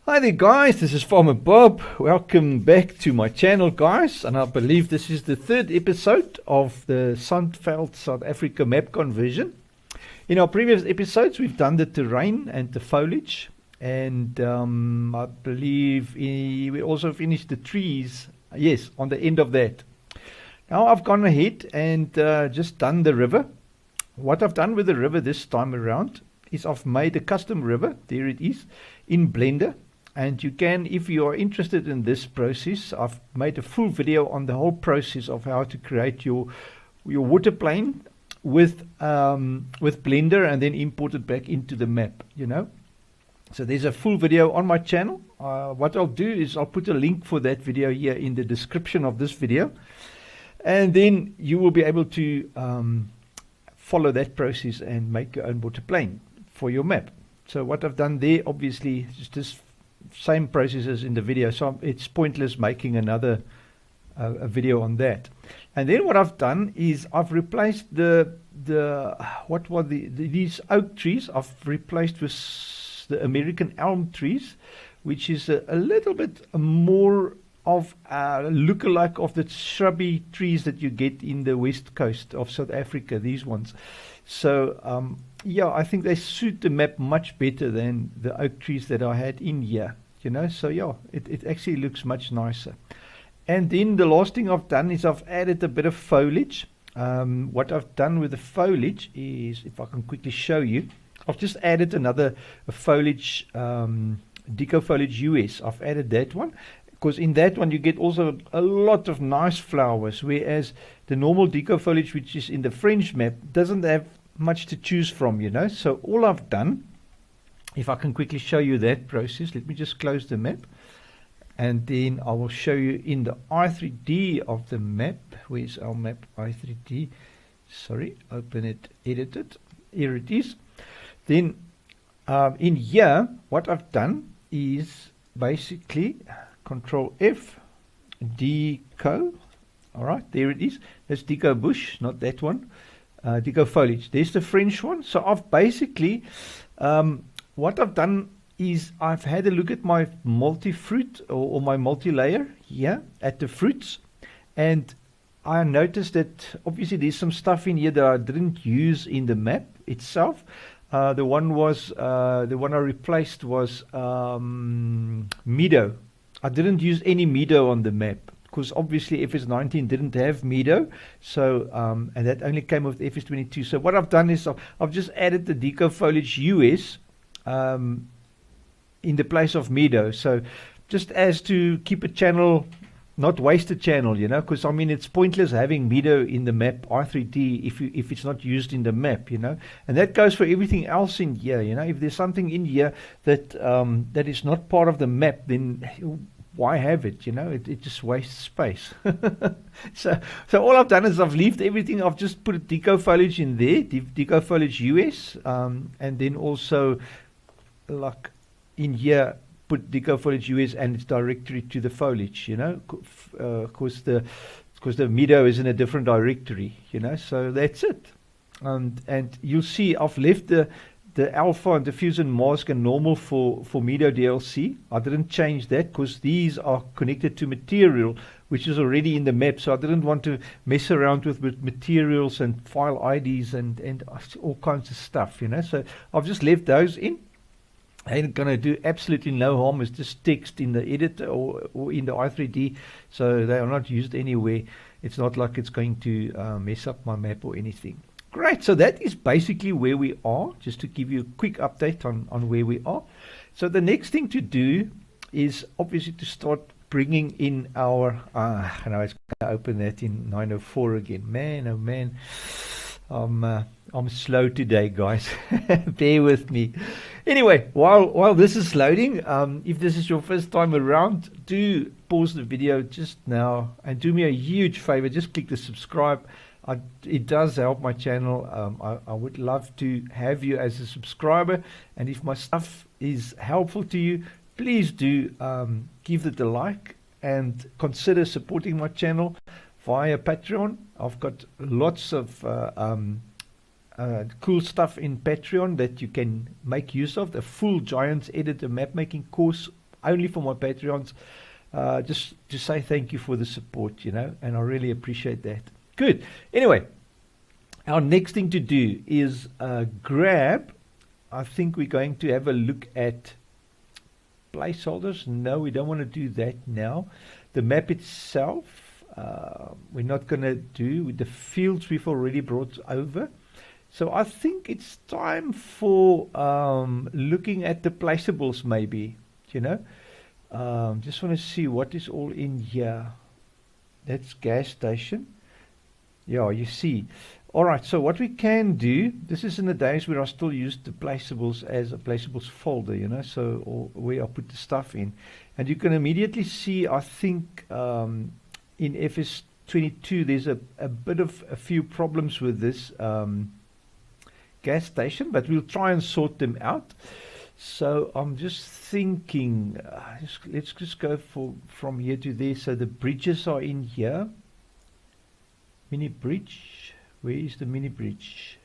Hi there guys, this is Farmer Bob. Welcome back to my channel guys, and I believe this is the third episode of the Sandveld South Africa map conversion. In our previous episodes we've done the terrain and the foliage, and I believe we also finished the trees, yes, on the end of that. Now I've gone ahead and just done the river. What I've done with the river this time around is I've made a custom river, there it is, in Blender. And you can, if you are interested in this process, I've made a full video on the whole process of how to create your water plane with Blender and then import it back into the map, you know. So there's a full video on my channel. What I'll do is I'll put a link for that video here in the description of this video. And then you will be able to follow that process and make your own water plane for your map. So what I've done there, obviously, is just same process as in the video, so it's pointless making another a video on that. And then what I've done is I've replaced these oak trees. I've replaced with the American elm trees, which is a little bit more of a lookalike of the shrubby trees that you get in the west coast of South Africa, these ones. So yeah, I think they suit the map much better than the oak trees that I had in here, you know. So yeah, it actually looks much nicer. And then the last thing I've done is I've added a bit of foliage. What I've done with the foliage is, if I can quickly show you, I've just added another foliage, Deco Foliage US. I've added that one because in that one you get also a lot of nice flowers, whereas the normal Deco Foliage, which is in the French map, doesn't have much to choose from, you know. So all I've done, if I can quickly show you that process, let me just close the map and then I will show you in the i3D of the map. Where's our map? i3D, sorry, open it, edit it, here it is. Then in here what I've done is basically Control F, Deco. Alright, there it is. That's Deco Bush, not that one. Deco Foliage, there's the French one. So I've basically what I've done is I've had a look at my multi-fruit or my multi-layer here at the fruits, and I noticed that obviously there's some stuff in here that I didn't use in the map itself. The one I replaced was meadow. I didn't use any meadow on the map because obviously FS19 didn't have meadow, so and that only came with FS22. So what I've done is I've just added the Deco Foliage US in the place of meadow, so just as to keep a channel, not waste a channel, you know, because I mean it's pointless having meadow in the map i3D if it's not used in the map, you know. And that goes for everything else in here, you know. If there's something in here that that is not part of the map, then why have it, you know? It just wastes space. so all I've done is I've left everything. I've just put a Deco Foliage in there, Deco Foliage US, and then also like in here put Deco Foliage US and its directory to the foliage, you know, because the meadow is in a different directory, you know. So that's it. And you'll see I've left the alpha and diffusion mask and normal for meadow DLC. I didn't change that because these are connected to material which is already in the map, so I didn't want to mess around with materials and file IDs and all kinds of stuff, you know. So I've just left those in. Ain't gonna do absolutely no harm. It's just text in the editor or in the i3D, so they are not used anywhere. It's not like it's going to mess up my map or anything. Great, so that is basically where we are, just to give you a quick update on where we are. So the next thing to do is obviously to start bringing in our now it's going to open that in 904 again. Man, oh man, I'm slow today, guys. Bear with me. Anyway, while this is loading, if this is your first time around, do pause the video just now and do me a huge favor, just click the subscribe. It does help my channel. I would love to have you as a subscriber, and if my stuff is helpful to you, please do give it a like and consider supporting my channel via Patreon. I've got lots of cool stuff in Patreon that you can make use of. The full Giants Editor map making course only for my Patreons. Just to say thank you for the support, you know, and I really appreciate that. Good. Anyway, our next thing to do is grab. I think we're going to have a look at placeholders. No, we don't want to do that now. The map itself, we're not going to do. With the fields we've already brought over. So I think it's time for looking at the placeables maybe, you know. Just want to see what is all in here. That's gas station. Yeah, you see. Alright, so what we can do, this is in the days where I still used the placeables as a placeables folder, you know, so or where I put the stuff in. And you can immediately see, I think, in FS22 there's a bit of a few problems with this gas station, but we'll try and sort them out. So I'm just thinking, let's just go from here to there. So the bridges are in here. Mini bridge. Where is the mini bridge?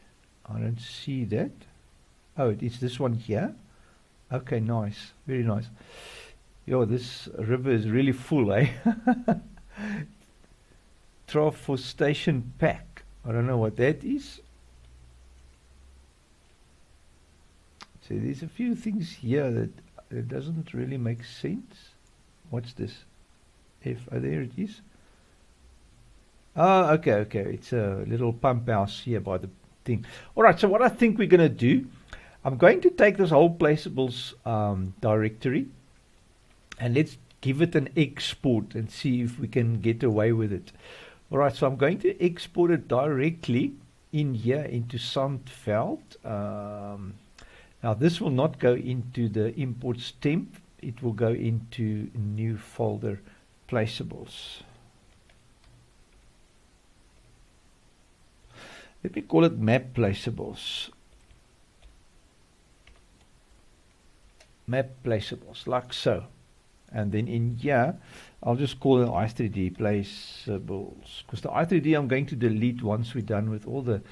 I don't see that. Oh, it is this one here. Okay, nice. Very nice. Yo, this river is really full, eh? Trough for station pack. I don't know what that is. So there's a few things here that it doesn't really make sense. What's this? Oh, there it is. Oh, okay. It's a little pump house here by the thing. Alright, so what I think we're going to do, I'm going to take this whole placeables directory and let's give it an export and see if we can get away with it. Alright, so I'm going to export it directly in here into Sandveld. Now this will not go into the imports temp, it will go into new folder placeables. Let me call it map placeables. Map placeables, like so. And then in here, I'll just call it i3D placeables. Because the i3D I'm going to delete once we're done with all the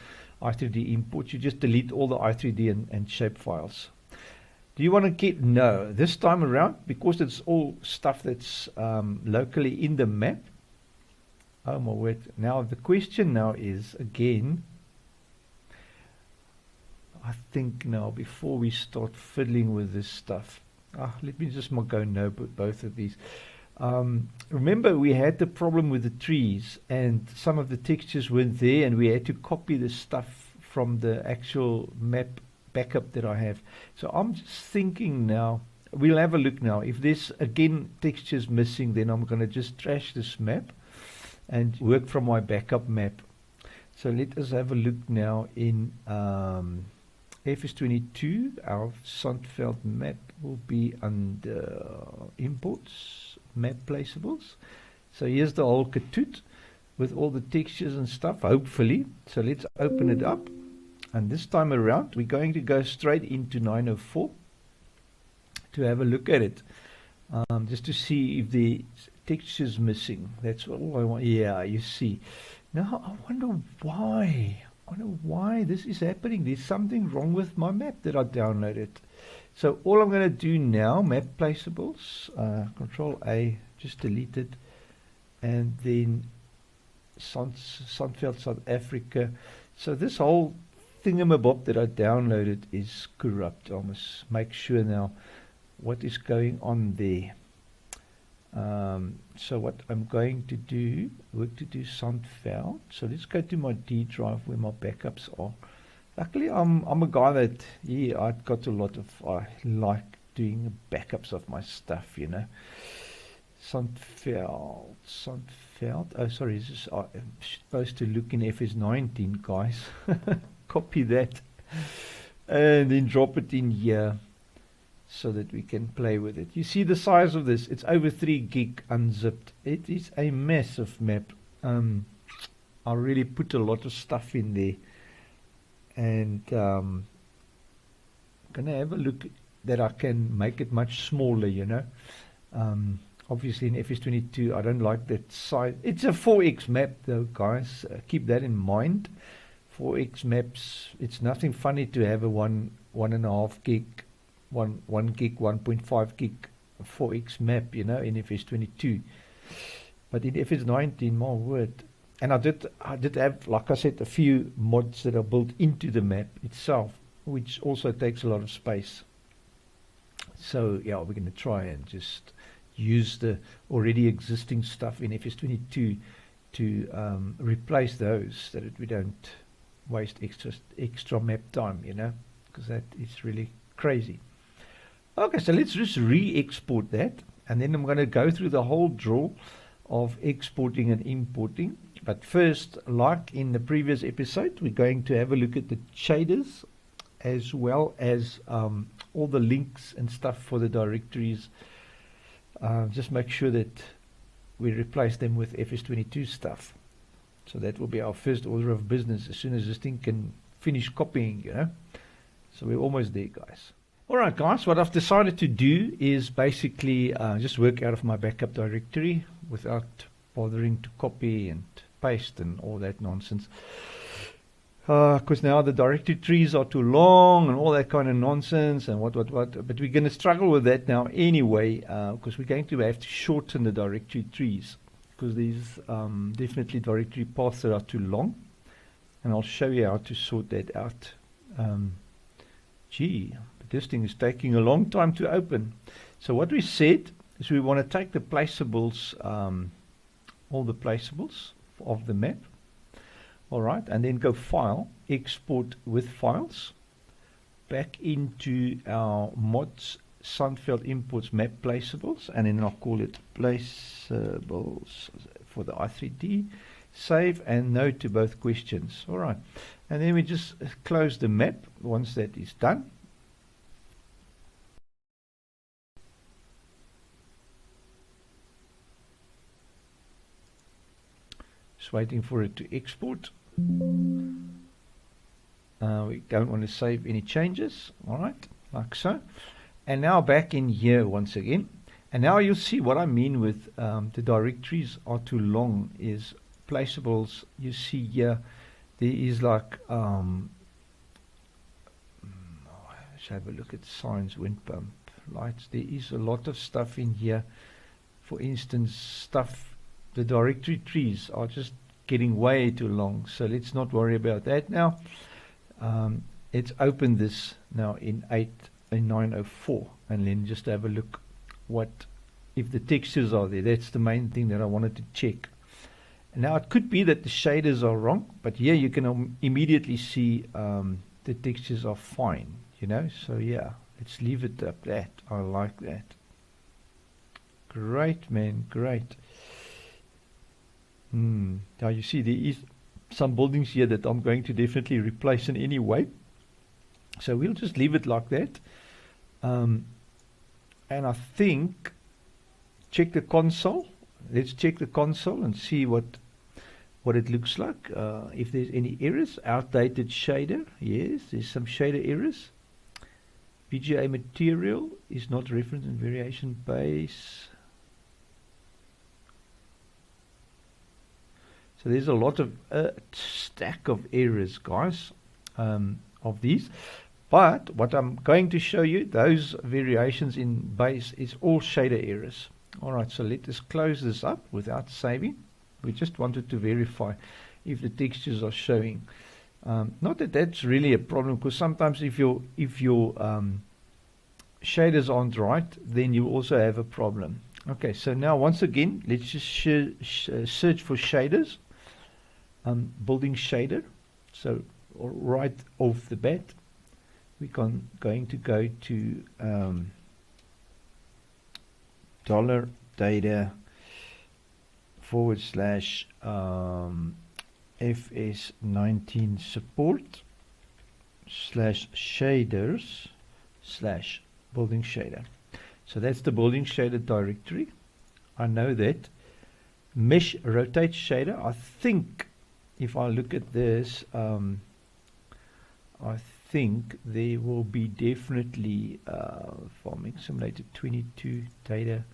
i3D imports. You just delete all the i3D and shape files. Do you want to keep? No. This time around, because it's all stuff that's locally in the map. Oh my word. Now the question now is, again, I think now before we start fiddling with this stuff, let me just go no both of these. Remember we had the problem with the trees and some of the textures weren't there and we had to copy the stuff from the actual map backup that I have. So I'm just thinking now, we'll have a look now. If there's again textures missing, then I'm going to just trash this map and work from my backup map. So let us have a look now in FS22. Our Sandveld map will be under imports, map placeables. So here's the whole katoot with all the textures and stuff, hopefully. So let's open it up. And this time around, we're going to go straight into 904 to have a look at it. Just to see if the texture's missing. That's all I want. Yeah, you see. Now, I wonder why. I wonder why this is happening. There's something wrong with my map that I downloaded. So all I'm going to do now, map placeables, Control A, just delete it, and then Sandveld South Africa. So this whole thingamabob that I downloaded is corrupt. I must make sure now what is going on there. So what I'm going to do, Sandveld. So let's go to my D drive where my backups are. Luckily, I'm a guy that, yeah, I've got a lot of, I like doing backups of my stuff, you know. Sandveld. Oh, sorry, this is, I'm supposed to look in FS19, guys. Copy that. And then drop it in here so that we can play with it. You see the size of this? It's over 3 gig unzipped. It is a massive map. I really put a lot of stuff in there. And I'm gonna have a look that I can make it much smaller, you know. Obviously in FS22 I don't like that size. It's a 4x map though, guys. Keep that in mind. 4x maps, it's nothing funny to have a 1.5 gig, 1 gig, 1.5 gig 4x map, you know, in FS22. But in FS19, my word. And I did have, like I said, a few mods that are built into the map itself, which also takes a lot of space. So yeah, we're going to try and just use the already existing stuff in FS22 to replace those, so that we don't waste extra map time, you know, because that is really crazy. Okay, so let's just re-export that, and then I'm going to go through the whole drill of exporting and importing. But first, like in the previous episode, we're going to have a look at the shaders, as well as all the links and stuff for the directories. Just make sure that we replace them with FS22 stuff. So that will be our first order of business as soon as this thing can finish copying, you know. So we're almost there, guys. Alright guys, what I've decided to do is basically just work out of my backup directory without bothering to copy and paste and all that nonsense. Because now the directory trees are too long and all that kind of nonsense and what. But we're going to struggle with that now anyway, because we're going to have to shorten the directory trees, because there's definitely directory paths that are too long. And I'll show you how to sort that out. Gee, but this thing is taking a long time to open. So what we said is we want to take the placeables, all the placeables of the map. Alright, and then go File, Export with Files, back into our mods, Sandveld imports map placeables, and then I'll call it placeables for the i3D, save and no to both questions. Alright, and then we just close the map once that is done. Just waiting for it to export. We don't want to save any changes. Alright, like so. And now back in here once again. And now you'll see what I mean with the directories are too long is placeables. You see here there is like let's have a look at signs, wind pump, lights. There is a lot of stuff in here. For instance, stuff, the directory trees are just getting way too long, so let's not worry about that now. Let's open this now in 904 and then just have a look what if the textures are there. That's the main thing that I wanted to check. And now it could be that the shaders are wrong, but here you can immediately see the textures are fine, you know. So yeah, let's leave it at that. I like that. Great, man, great. Now you see there is some buildings here that I'm going to definitely replace in any way. So we'll just leave it like that. And I think check the console. Let's check the console and see what it looks like. If there's any errors. Outdated shader. Yes, there's some shader errors. VGA material is not referenced in variation base. So there's a lot of stack of errors, guys, of these. But what I'm going to show you, those variations in base is all shader errors. Alright, so let us close this up without saving. We just wanted to verify if the textures are showing. Not that that's really a problem, because sometimes if your shaders aren't right, then you also have a problem. Okay, so now once again, let's just search for shaders. Building shader. So right off the bat, we're going to go to $data / FS19 support /shaders / building shader. So that's the building shader directory. I know that. Mesh rotate shader. I think if I look at this, I think there will be definitely farming simulated 22 data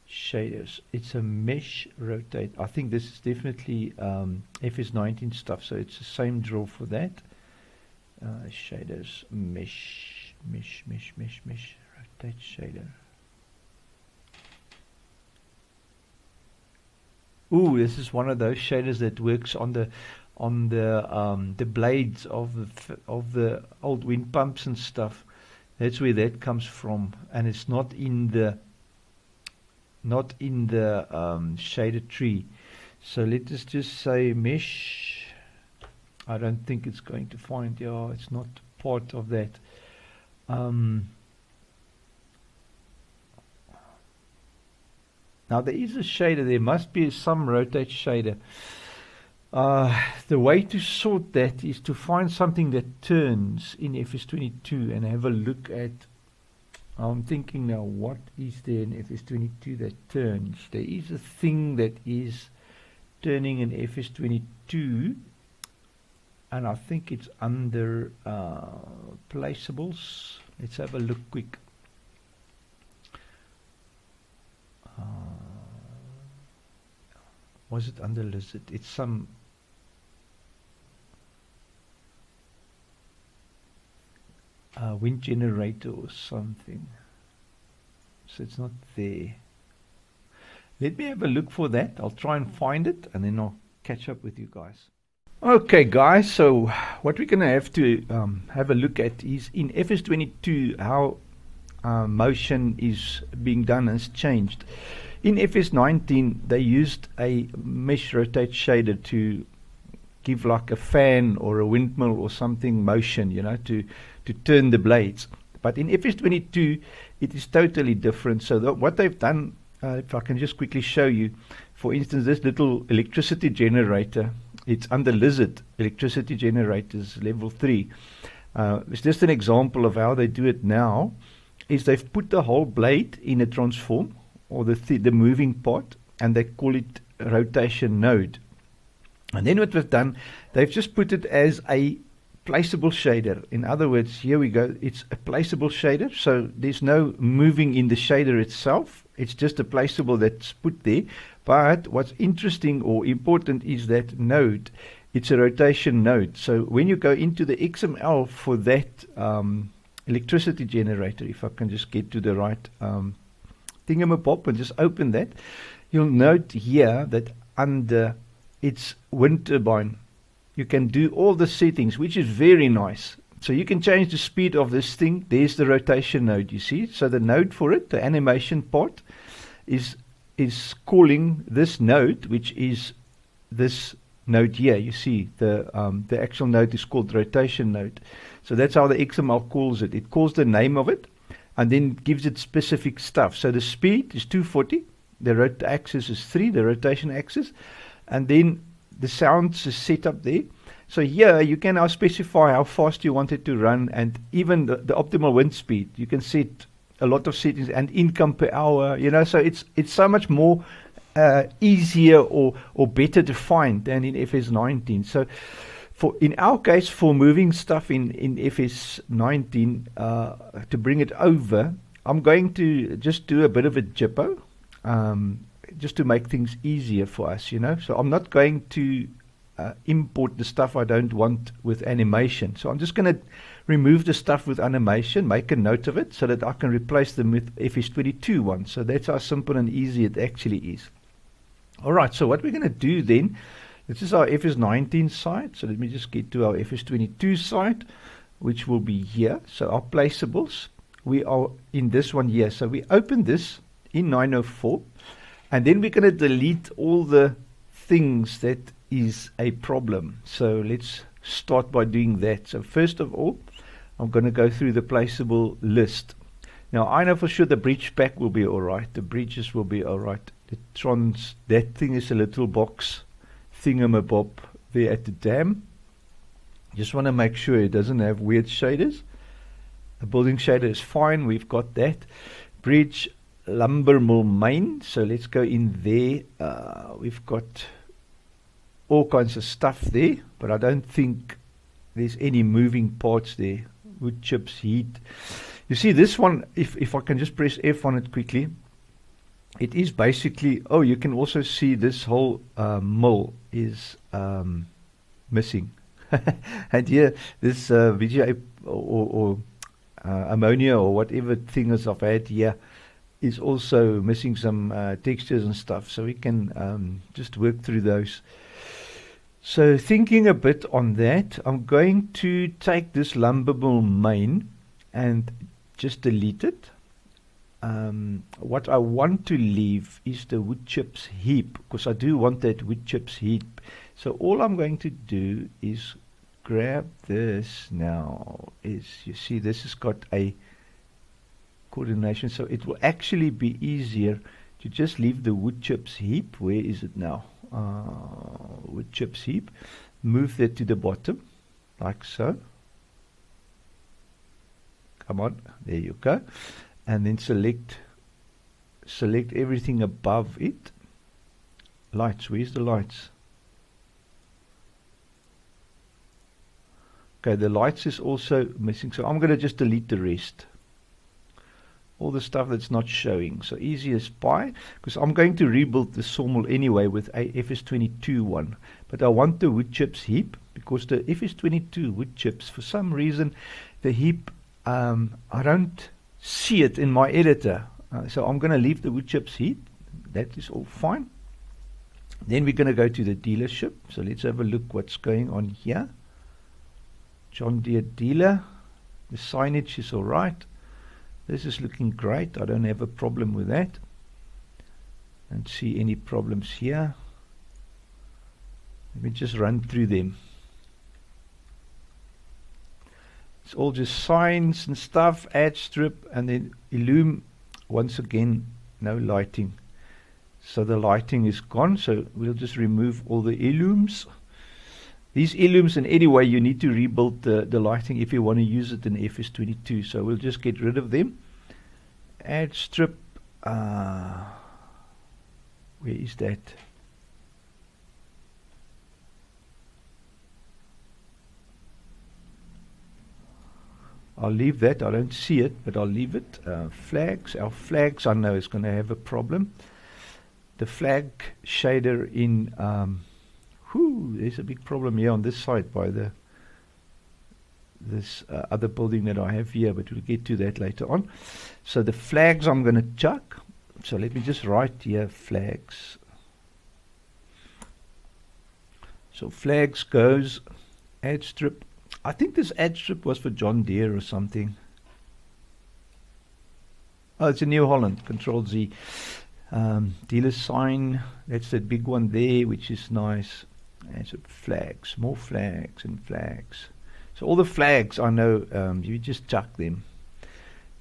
shaders. It's a mesh rotate. I think this is definitely FS19 stuff, so it's the same drill for that. Shaders mesh rotate shader. Ooh, this is one of those shaders that works on the blades of the old wind pumps and stuff. That's where that comes from, and it's not in the shaded tree. So let us just say mesh. I don't think it's going to find. Yeah, it's not part of that. Now there is a shader. There must be some rotate shader. The way to sort that is to find something that turns in FS22 and have a look at. I'm thinking now, what is there in FS22 that turns? There is a thing that is turning in FS22, and I think it's under Placeables. Let's have a look quick. Was it under Lizard? It's some wind generator or something. So it's not there. Let me have a look for that. I'll try and find it, and then I'll catch up with you guys. Okay guys, so what we're going to have a look at is in FS22 how motion is being done has changed. In FS19 they used a mesh rotate shader to give like a fan or a windmill or something motion, you know, to turn the blades. But in FS22 it is totally different. So what they've done, if I can just quickly show you, for instance, this little electricity generator, it's under Lizard electricity generators level 3. It's just an example of how they do it now. Is they've put the whole blade in a transform, or the moving part, and they call it a rotation node. And then what they've done, they've just put it as a placeable shader. In other words, here we go, it's a placeable shader, so there's no moving in the shader itself. It's just a placeable that's put there. But what's interesting or important is that node. It's a rotation node. So when you go into the XML for that electricity generator, if I can just get to the right thingamabob and just open that, you'll note here that under its wind turbine you can do all the settings, which is very nice. So you can change the speed of this thing. There's the rotation node, you see. So the node for it, the animation part, is calling this node, which is this node here. You see the actual node is called rotation node. So that's how the XML calls it. It calls the name of it and then gives it specific stuff. So the speed is 240, the axis is 3, the rotation axis, and then the sounds is set up there. So here you can now specify how fast you want it to run, and even the optimal wind speed. You can set a lot of settings, and income per hour, you know. So it's so much more easier or better to find than in FS19. So in our case, for moving stuff in FS19 to bring it over, I'm going to just do a bit of a jippo, just to make things easier for us, you know. So I'm not going to import the stuff I don't want with animation. So I'm just going to remove the stuff with animation, make a note of it so that I can replace them with FS22 ones. So that's how simple and easy it actually is. Alright, so what we're going to do then, this is our FS19 site. So let me just get to our FS22 site, which will be here. So our placeables, we are in this one here. So we open this in 904, and then we're going to delete all the things that is a problem. So let's start by doing that. So first of all, I'm going to go through the placeable list. Now I know for sure the bridge pack will be alright, the bridges will be alright, the trons, that thing is a little box thingamabob there at the dam. Just want to make sure it doesn't have weird shaders. A building shader is fine, we've got that. Bridge lumber mill main, so let's go in there. We've got all kinds of stuff there, but I don't think there's any moving parts there. Wood chips, heat. You see this one, if I can just press F on it quickly, it is basically, oh, you can also see this whole mill is missing. And here this VGA or ammonia or whatever thing is I've had here is also missing some textures and stuff, so we can just work through those. So thinking a bit on that, I'm going to take this Lumbermill main and just delete it. What I want to leave is the wood chips heap, because I do want that wood chips heap. So all I'm going to do is grab this now. You see this has got a coordination, so it will actually be easier to just leave the wood chips heap. Where is it now? Wood chips heap. Move that to the bottom, like so. Come on, there you go. And then select everything above it. Lights, where's the lights? Okay, the lights is also missing, so I'm going to just delete the rest. All the stuff that's not showing. So easy as pie, because I'm going to rebuild the sawmill anyway with a FS22 one. But I want the wood chips heap, because the FS22 wood chips, for some reason, the heap, I don't see it in my editor. So I'm going to leave the wood chips heap. That is all fine. Then we're going to go to the dealership. So let's have a look what's going on here. John Deere dealer. The signage is all right. This is looking great. I don't have a problem with that. Don't see any problems here. Let me just run through them. It's all just signs and stuff, ad strip, and then Illume. Once again, no lighting. So the lighting is gone, so we'll just remove all the Illumes. These Illumes, and anyway, you need to rebuild the lighting if you want to use it in FS22. So we'll just get rid of them. Ad strip. Where is that? I'll leave that. I don't see it, but I'll leave it. Flags. Our flags, I know, is going to have a problem. The flag shader in... there's a big problem here on this side by this other building that I have here, but we'll get to that later on. So the flags I'm going to chuck. So let me just write here flags. So flags goes ad strip. I think this ad strip was for John Deere or something. Oh, it's a New Holland. Control Z. Dealer sign. That's that big one there, which is nice. And so flags, more flags and flags. So all the flags, I know, you just chuck them.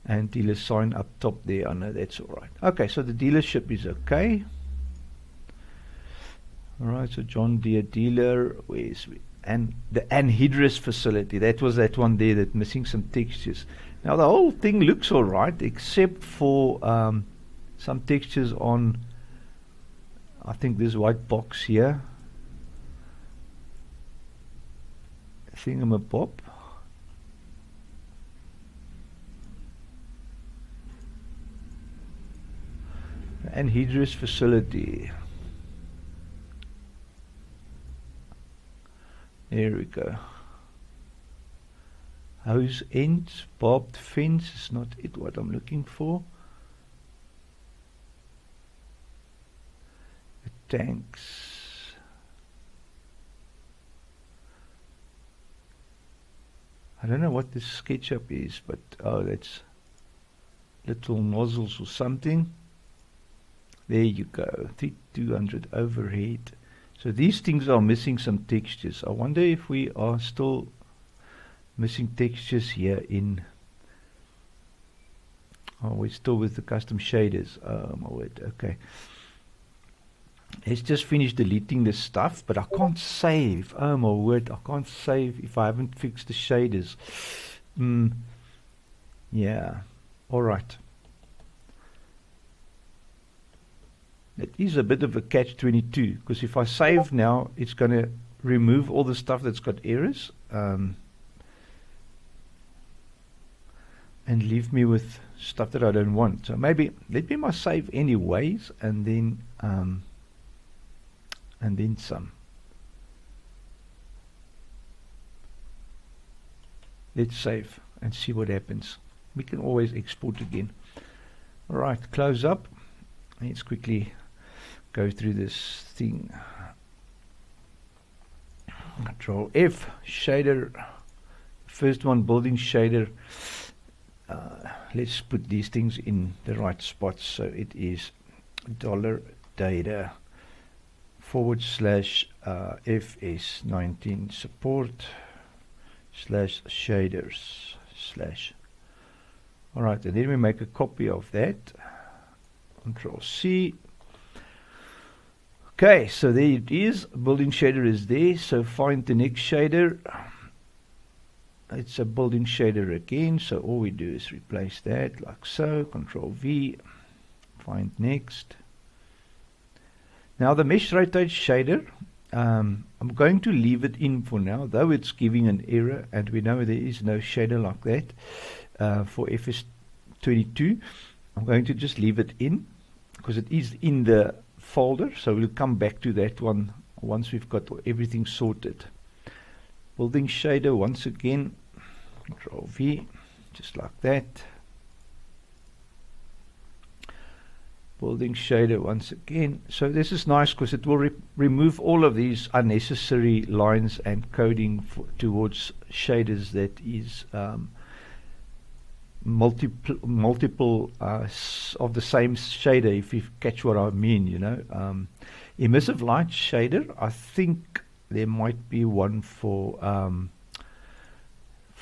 And dealer sign up top there, I know that's all right. Okay, so the dealership is okay. All right, so John Deere dealer, where's and the anhydrous facility, that was that one there that's missing some textures. Now the whole thing looks all right, except for some textures on, I think this white box here. Thingamabob. Anhydrous facility. There we go. Hose ends, barbed fence is not it what I'm looking for. The tanks. I don't know what this SketchUp is, but oh, that's little nozzles or something. There you go, 3200 overhead. So these things are missing some textures. I wonder if we are still missing textures here in... Oh, we're still with the custom shaders. Oh my word, okay. Let's just finish deleting this stuff, but I can't save. Oh my word, I can't save if I haven't fixed the shaders. Yeah, alright. It is a bit of a catch-22, because if I save now, it's going to remove all the stuff that's got errors, and leave me with stuff that I don't want. So maybe let me my save anyways, and then some. Let's save and see what happens. We can always export again. Alright, close up. Let's quickly go through this thing. Control F, shader. First one, building shader. Let's put these things in the right spots. So it is $data / FS19 support /shaders / Alright, and then we make a copy of that. Control C. Okay, so there it is. Building shader is there. So find the next shader. It's a building shader again. So all we do is replace that like so. Control V. Find next. Now the mesh rotate shader, I'm going to leave it in for now, though it's giving an error, and we know there is no shader like that for FS22. I'm going to just leave it in because it is in the folder, so we'll come back to that one once we've got everything sorted. Building shader once again, Control V, just like that. Building shader once again. So this is nice because it will remove all of these unnecessary lines and coding towards shaders that is multiple of the same shader, if you catch what I mean, you know. Emissive light shader, I think there might be one for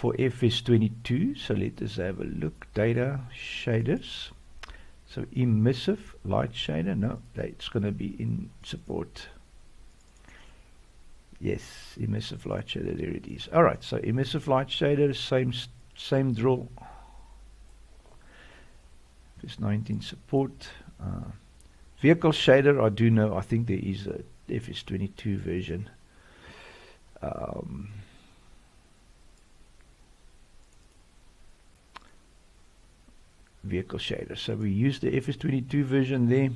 FS22. So let us have a look. Data shaders. So emissive light shader, no, it's going to be in support. Yes, emissive light shader, there it is. All right, so emissive light shader, same drill. FS19 support. Vehicle shader, I do know, I think there is a FS22 version. Vehicle shader. So we use the FS22 version there.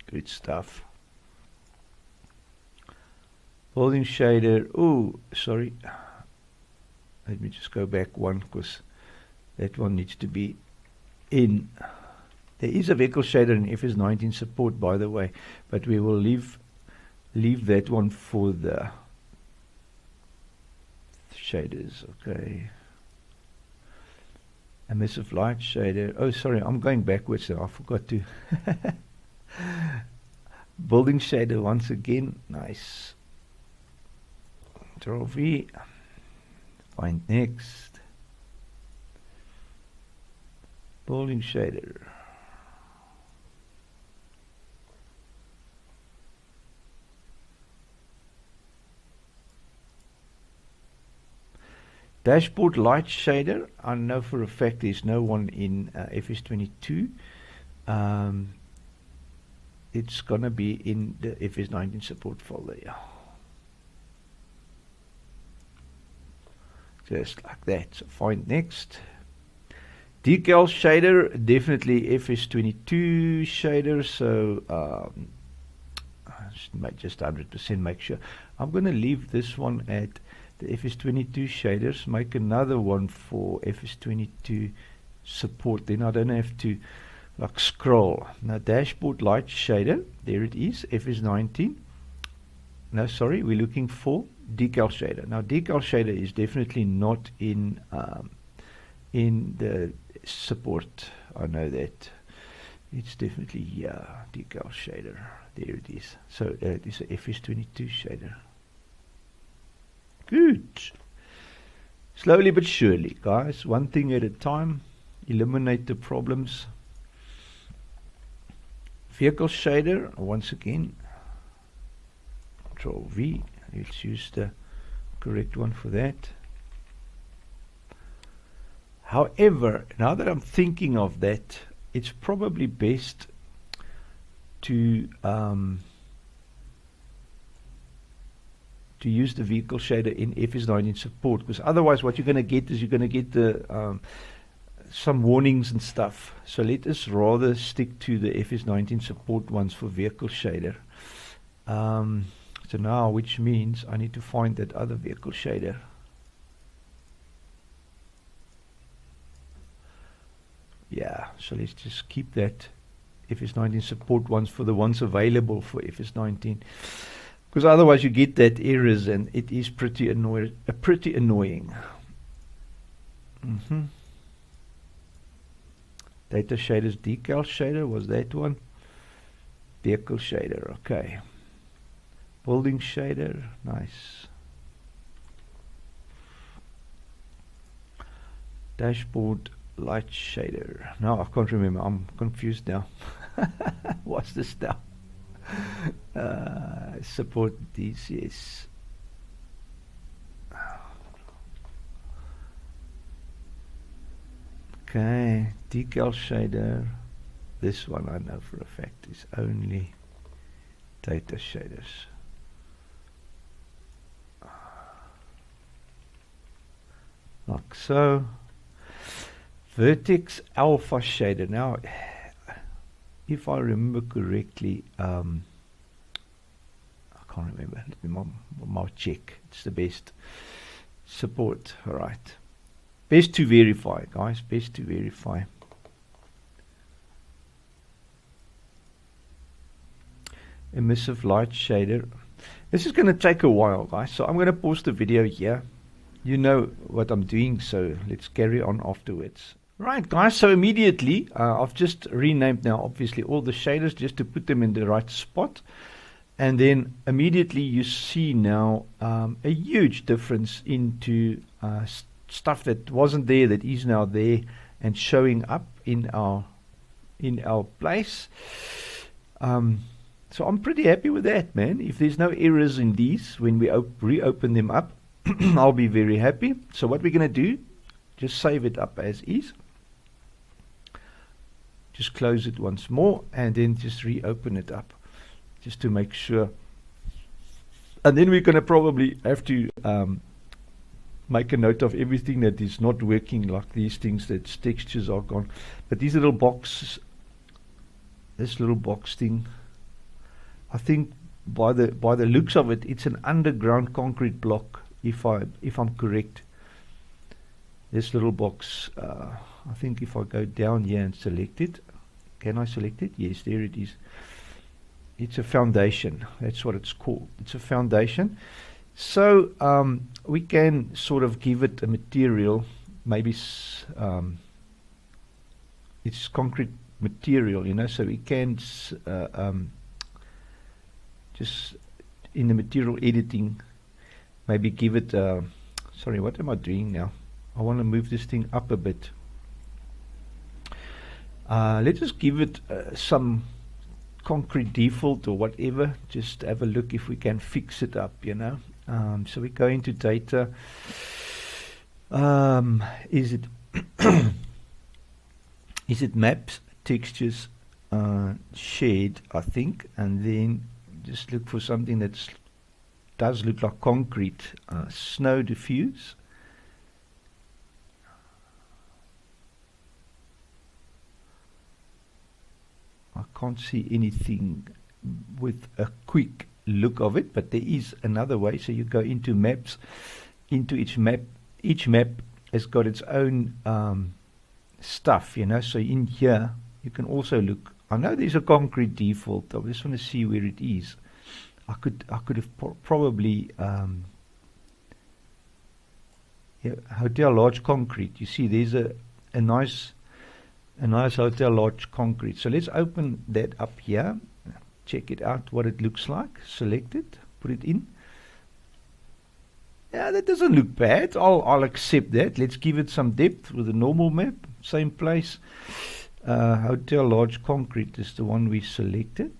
Good stuff. Building shader. Oh, sorry. Let me just go back one because that one needs to be in. There is a vehicle shader in FS19 support, by the way, but we will leave that one for the shaders. Okay. Emissive light shader. Oh, sorry, I'm going backwards there. I forgot to. Building shader once again. Nice. Control V. Find next. Building shader. Dashboard light shader. I know for a fact there's no one in FS22. It's gonna be in the FS19 support folder. Yeah. Just like that. So find next. Decal shader, definitely FS22 shader. So just 100% make sure. I'm gonna leave this one at the FS22 shaders, make another one for FS22 support, then I don't have to like scroll. Now dashboard light shader, there it is, FS19. No, sorry, we're looking for decal shader. Now decal shader is definitely not in the support. I know that. It's definitely decal shader. There it is. So it is a FS22 shader. Good. Slowly but surely, guys. One thing at a time. Eliminate the problems. Vehicle shader. Once again. Control V. Let's use the correct one for that. However, now that I'm thinking of that, it's probably best to use the vehicle shader in FS19 support, because otherwise what you're going to get is you're going to get the some warnings and stuff. So let us rather stick to the FS19 support ones for vehicle shader. So now, which means I need to find that other vehicle shader. Yeah, so let's just keep that FS19 support ones for the ones available for FS19, because otherwise you get that errors and it is pretty annoying. Data shaders, decal shader, was that one? Vehicle shader, okay. Building shader, nice. Dashboard light shader. No, I can't remember. I'm confused now. What's this now? Support these, yes. Okay, decal shader. This one I know for a fact is only data shaders. Like so. Vertex alpha shader. Now, if I remember correctly, I can't remember. Let me more check. It's the best support. All right. Best to verify, guys. Best to verify. Emissive light shader. This is going to take a while, guys. So I'm going to pause the video here. You know what I'm doing, so let's carry on afterwards. Right, guys, so immediately, I've just renamed now, obviously, all the shaders just to put them in the right spot. And then immediately you see now a huge difference into stuff that wasn't there, that is now there and showing up in our place. So I'm pretty happy with that, man. If there's no errors in these when we reopen them up, I'll be very happy. So what we're going to do, just save it up as is. Just close it once more and then just reopen it up just to make sure. And then we're going to probably have to make a note of everything that is not working, like these things, that textures are gone. But these little boxes, this little box thing, I think by the looks of it, it's an underground concrete block, if I'm correct. This little box, I think if I go down here and select it, can I select it? Yes, there it is. It's a foundation. That's what it's called. It's a foundation. So we can sort of give it a material, maybe it's concrete material, you know, so we can just in the material editing, maybe give it, sorry, what am I doing now? I want to move this thing up a bit. Let's just give it some concrete default or whatever. Just have a look if we can fix it up, you know. So we go into data. Is it is it maps, textures, shade, I think, and then just look for something that does look like concrete. Snow diffuse. I can't see anything with a quick look of it, but there is another way. So you go into maps, into each map. Each map has got its own stuff, you know. So in here you can also look. I know there's a concrete default. I just want to see where it is. I could have probably yeah, hotel large concrete. You see, there's a nice hotel large concrete. So let's open that up here. Check it out, what it looks like. Select it, put it in. Yeah, that doesn't look bad. I'll accept that. Let's give it some depth with a normal map. Same place. Hotel large concrete is the one we selected.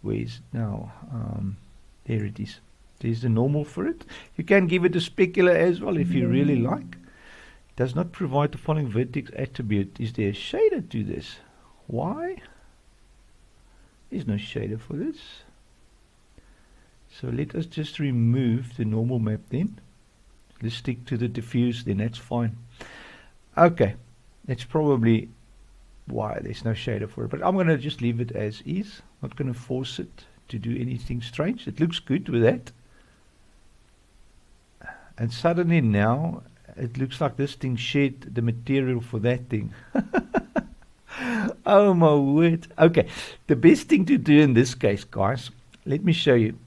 Where is it now? There it is. There's the normal for it. You can give it a specular as well if you really like. Does not provide the following vertex attribute. Is there a shader to this? Why? There's no shader for this. So let us just remove the normal map then. Let's stick to the diffuse, then that's fine. Okay, that's probably why there's no shader for it. But I'm going to just leave it as is. Not going to force it to do anything strange. It looks good with that. And suddenly now, it looks like this thing shared the material for that thing. Oh my word. Okay, the best thing to do in this case, guys, let me show you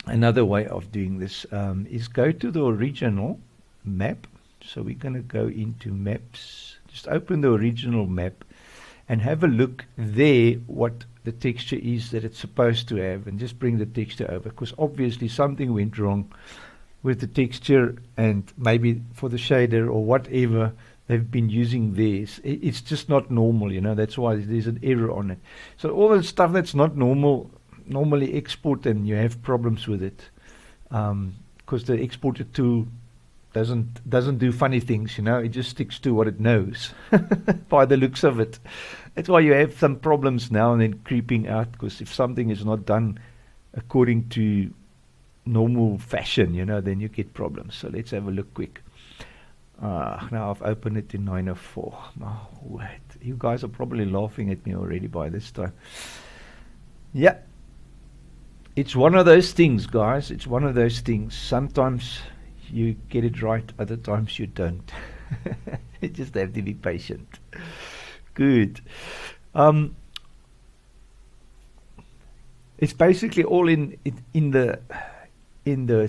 another way of doing this, is go to the original map. So we're going to go into maps, just open the original map and have a look there what the texture is that it's supposed to have, and just bring the texture over, because obviously something went wrong with the texture, and maybe for the shader or whatever they've been using this, it's just not normal, you know. That's why there's an error on it. So all the stuff that's not normal, normally export, and you have problems with it, because the exporter tool doesn't do funny things, you know. It just sticks to what it knows by the looks of it. That's why you have some problems now and then creeping out, because if something is not done according to normal fashion, you know, then you get problems. So let's have a look quick. Now I've opened it in 904. Oh, what? You guys are probably laughing at me already by this time. Yeah. It's one of those things, guys. It's one of those things. Sometimes you get it right, other times you don't. You just have to be patient. Good. It's basically all in the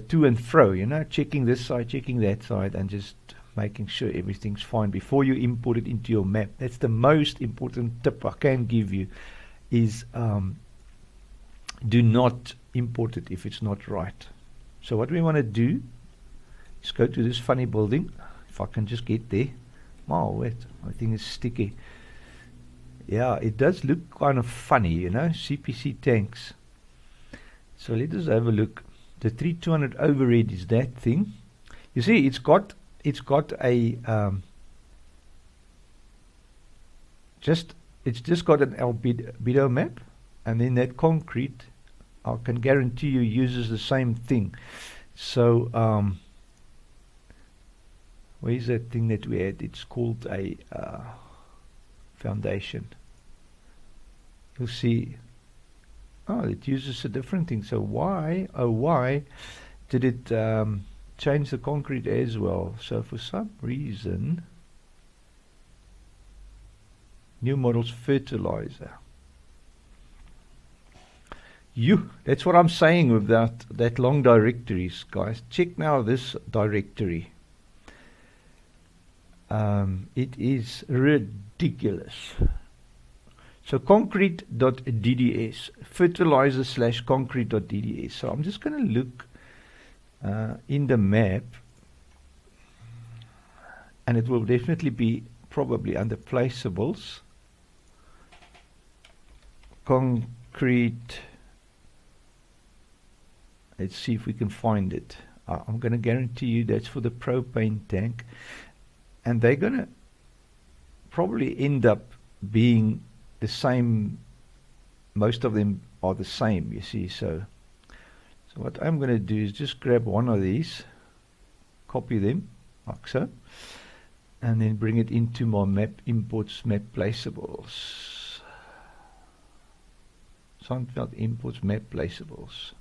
to and fro, you know, checking this side, checking that side, and just making sure everything's fine before you import it into your map. That's the most important tip I can give you, is do not import it if it's not right. So what we want to do is go to this funny building. If I can just get there. Oh wait, my thing is sticky. Yeah, it does look kind of funny, you know, CPC tanks. So let us have a look. The 3200 overhead is that thing. You see, it's got a it's just got an albedo map, and then that concrete, I can guarantee you, uses the same thing. So where's that thing that we had? It's called a foundation. You'll see. Oh, it uses a different thing. So why, oh why did it change the concrete as well? So for some reason, new models fertilizer. That's what I'm saying with that long directories, guys. Check now this directory. It is ridiculous. So concrete.dds, fertilizer / concrete.dds. So I'm just going to look in the map, and it will definitely be probably under placeables. Concrete. Let's see if we can find it. I'm going to guarantee you that's for the propane tank, and they're going to probably end up being the same. Most of them are the same, you see. So what I'm going to do is just grab one of these, copy them like so, and then bring it into my map imports, map placeables. Sandveld imports map placeables.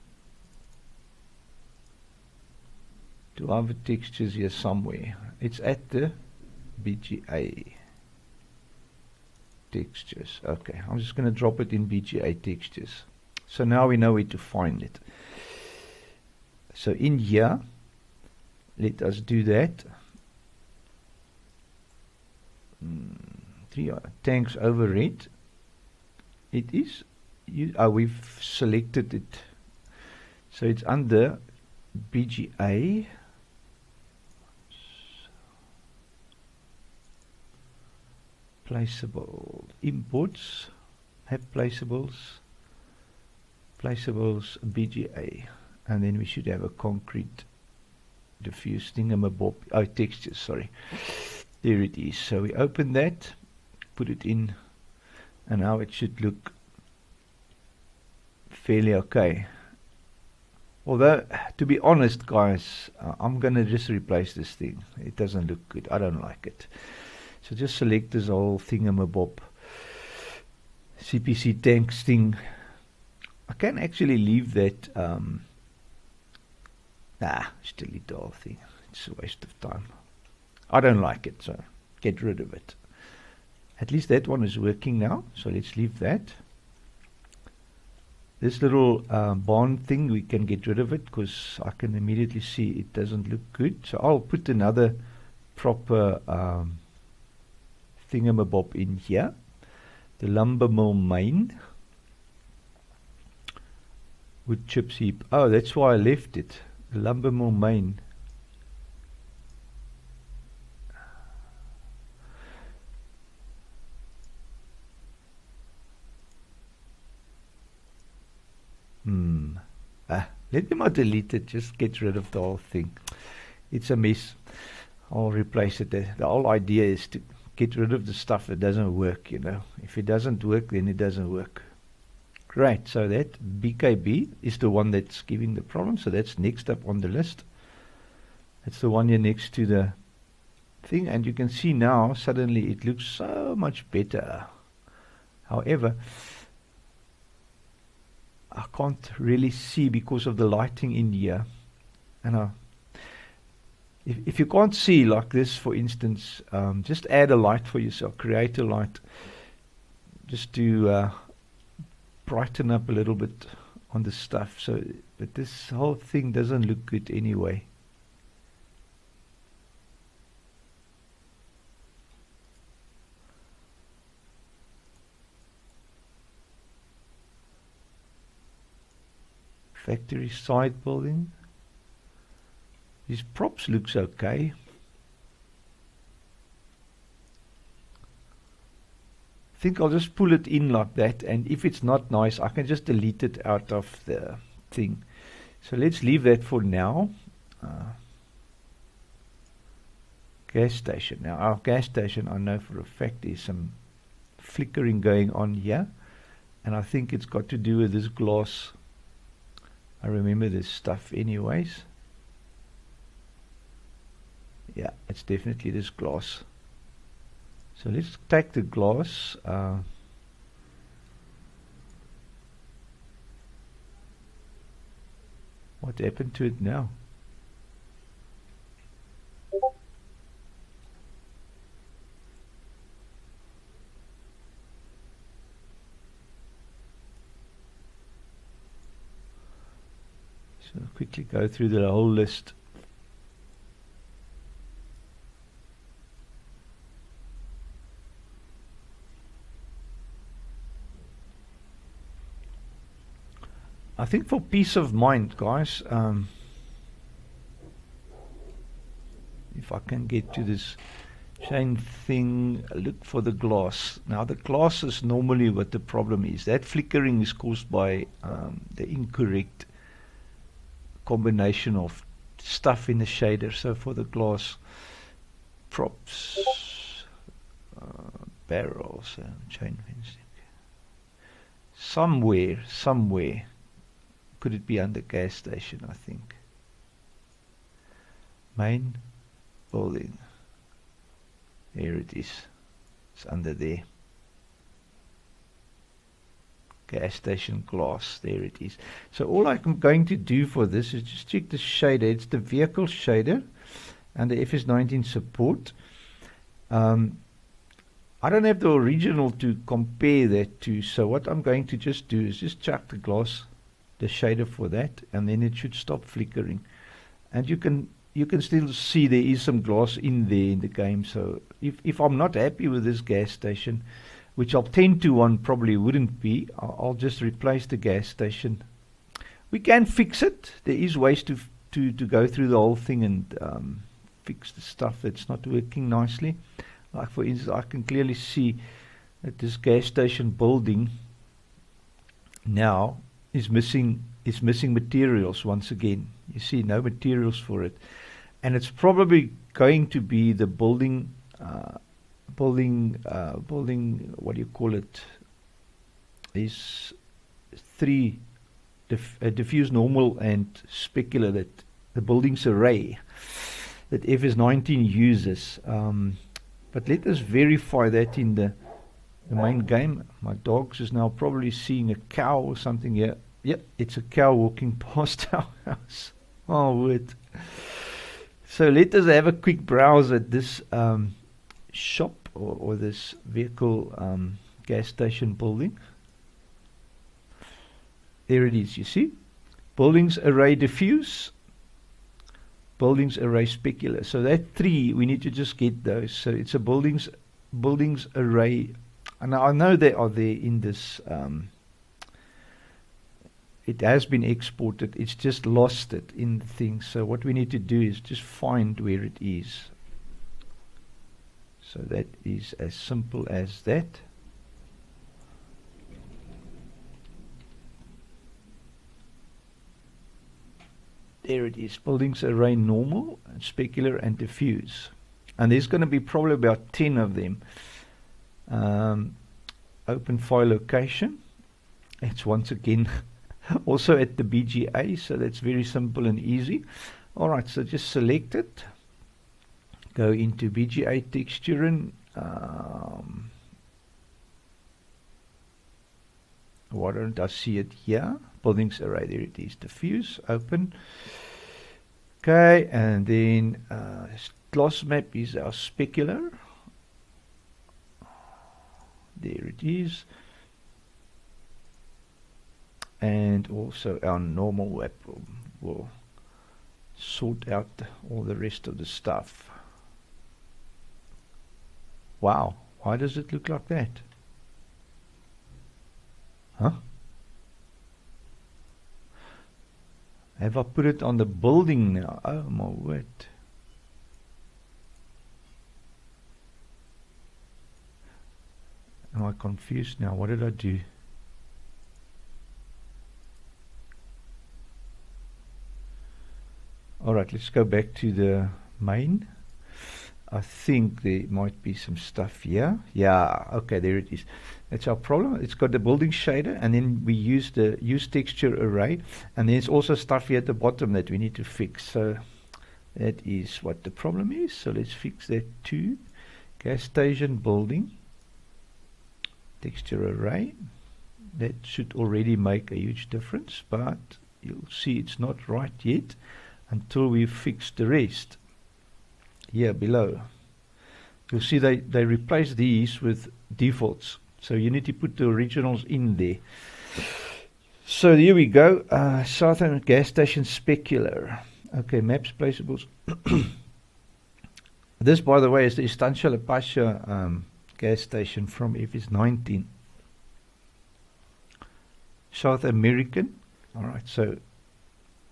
Do I have the textures here somewhere? It's at the BGA textures. Okay, I'm just going to drop it in BGA textures. So now we know where to find it. So in here, let us do that. 3 tanks overhead. It is, we've selected it. So it's under BGA. Placeable imports, have placeables, BGA, and then we should have a concrete diffuse thingamabob. Oh, textures, sorry. There it is. So we open that, put it in, and now it should look fairly okay. Although, to be honest, guys, I'm gonna just replace this thing. It doesn't look good. I don't like it. So just select this whole thingamabob CPC tanks thing. I can actually leave that. Just delete the whole thing. It's a waste of time. I don't like it, so get rid of it. At least that one is working now, so let's leave that. This little bond thing, we can get rid of it because I can immediately see it doesn't look good. So I'll put another proper thingamabob in here. The lumber mill main. Wood chips heap. Oh, that's why I left it. The lumber mill main. Let me not delete it, just get rid of the whole thing. It's a mess. I'll replace it. The whole idea is to get rid of the stuff that doesn't work, you know. If it doesn't work, then it doesn't work. Great, so that BKB is the one that's giving the problem, so that's next up on the list. It's the one here next to the thing, and you can see now, suddenly it looks so much better. However, I can't really see because of the lighting in here. And if you can't see like this, for instance, just add a light for yourself. Create a light just to brighten up a little bit on the stuff. So, but this whole thing doesn't look good anyway. Factory side building. These props looks okay. I think I'll just pull it in like that, and if it's not nice, I can just delete it out of the thing. So let's leave that for now. Gas station. Now our gas station, I know for a fact there's some flickering going on here, and I think it's got to do with this glass. I remember this stuff anyways. Yeah, it's definitely this glass. So let's take the glass. What happened to it now? So quickly go through the whole list. I think for peace of mind, guys, if I can get to this chain thing, look for the glass. Now the glass is normally what the problem is. That flickering is caused by the incorrect combination of stuff in the shader. So for the glass, props, barrels, chain fencing. Somewhere. Could it be under gas station, I think. Main building. There it is. It's under there. Gas station glass. There it is. So all I'm going to do for this is just check the shader. It's the vehicle shader and the FS19 support. I don't have the original to compare that to. So what I'm going to just do is just chuck the glass, the shader for that, and then it should stop flickering. And you can still see there is some glass in there in the game. So if I'm not happy with this gas station, which I'll tend to one probably wouldn't be, I'll just replace the gas station. We can fix it. There is ways to go through the whole thing and fix the stuff that's not working nicely. Like for instance, I can clearly see that this gas station building now is missing materials once again. You see no materials for it, and it's probably going to be the building what do you call it, is three diffuse, normal and specular, that the building's array that FS19 uses. But let us verify that in the main game. My dogs is now probably seeing a cow or something here. Yep, it's a cow walking past our house. Oh, wait. So let us have a quick browse at this shop or this vehicle gas station building. There it is, you see. Buildings array diffuse, buildings array specular. So that 3, we need to just get those. So it's a buildings array. And I know they are there in this. It has been exported. It's just lost it in the thing. So what we need to do is just find where it is. So that is as simple as that. There it is. Buildings array normal, and specular, and diffuse. And there's going to be probably about 10 of them. Open file location. It's once again also at the BGA, so that's very simple and easy. Alright, so just select it. Go into BGA texture and why don't I see it here? Buildings array, there it is. Diffuse, open. Okay, and then class map is our specular. There it is. And also our normal web will sort out all the rest of the stuff. Wow, why does it look like that? Huh? Have I put it on the building now? Oh my word. Am I confused now? What did I do? Alright, let's go back to the main. I think there might be some stuff here. Yeah, okay, there it is. That's our problem. It's got the building shader, and then we use the use texture array, and there's also stuff here at the bottom that we need to fix. So that is what the problem is. So let's fix that too. Gas station building texture array. That should already make a huge difference, but you'll see it's not right yet until we fix the rest. Here below you'll see they replace these with defaults, so you need to put the originals in there. So here we go. Southern gas station specular. Okay, maps, placeables. This, by the way, is the Estancia La Pasha gas station from FS19. South American. Alright, so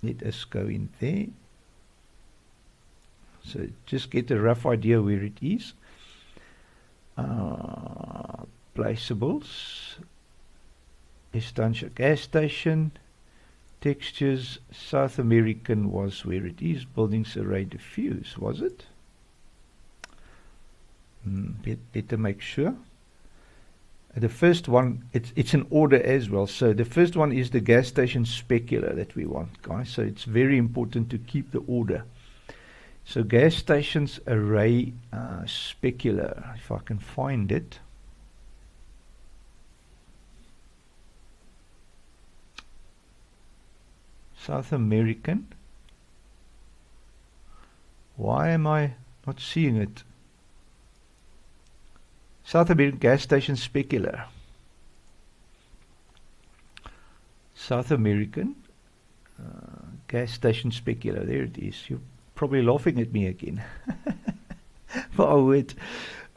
let us go in there. So just get a rough idea where it is. Placeables, Estancia gas station, textures, South American was where it is. Buildings array diffuse, was it? Better make sure. The first one, it's in order as well. So the first one is the gas station specular that we want, guys. So it's very important to keep the order. So gas stations array specular, if I can find it. South American. Why am I not seeing it? South American gas station specular. South American gas station specular. There it is. You're probably laughing at me again. Oh, wait.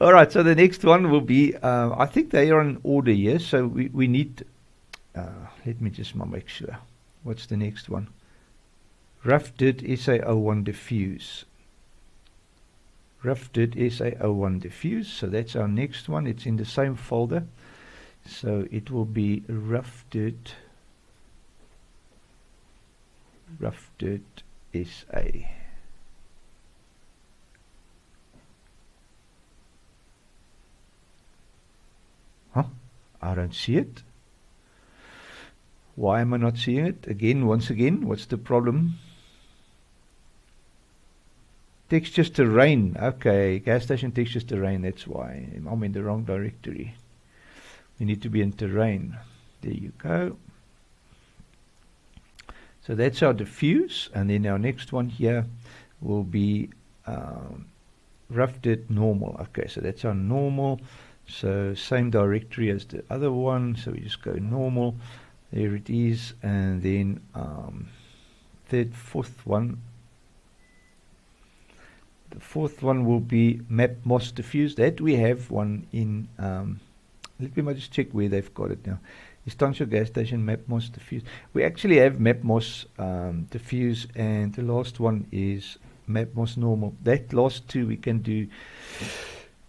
All right. So the next one will be. I think they are in order here. So we need. Let me just make sure. What's the next one? Rough Dirt SA01 diffuse. Rough Dirt SA01 diffuse. So that's our next one. It's in the same folder. So it will be Rough Dirt SA. Huh? I don't see it. Why am I not seeing it? Once again, what's the problem? Textures terrain. Okay, gas station textures terrain. That's why I'm in the wrong directory. You need to be in terrain. There you go. So that's our diffuse, and then our next one here will be rough dirt normal. Okay, so that's our normal. So same directory as the other one. So we just go normal. There it is. And then fourth one. The fourth one will be map moss diffuse. That we have one in. Let me just check where they've got it now. Estancia gas station map moss diffuse. We actually have map moss diffuse, and the last one is map moss normal. That last two we can do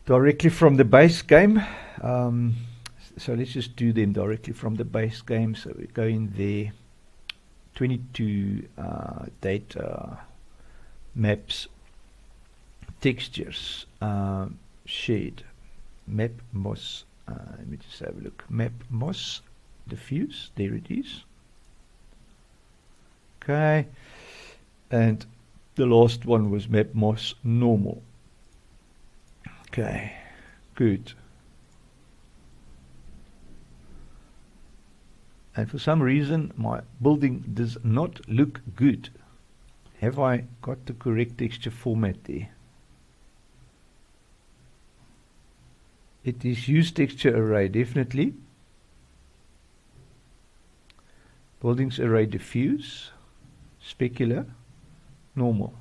directly from the base game. So let's just do them directly from the base game. So we go in there, 22 data, maps, textures, shade, map moss. Let me just have a look. Map moss diffuse. There it is. Okay. And the last one was map moss normal. Okay. Good. And for some reason my building does not look good. Have I got the correct texture format there? It is use texture array, definitely. Buildings array diffuse, specular, normal.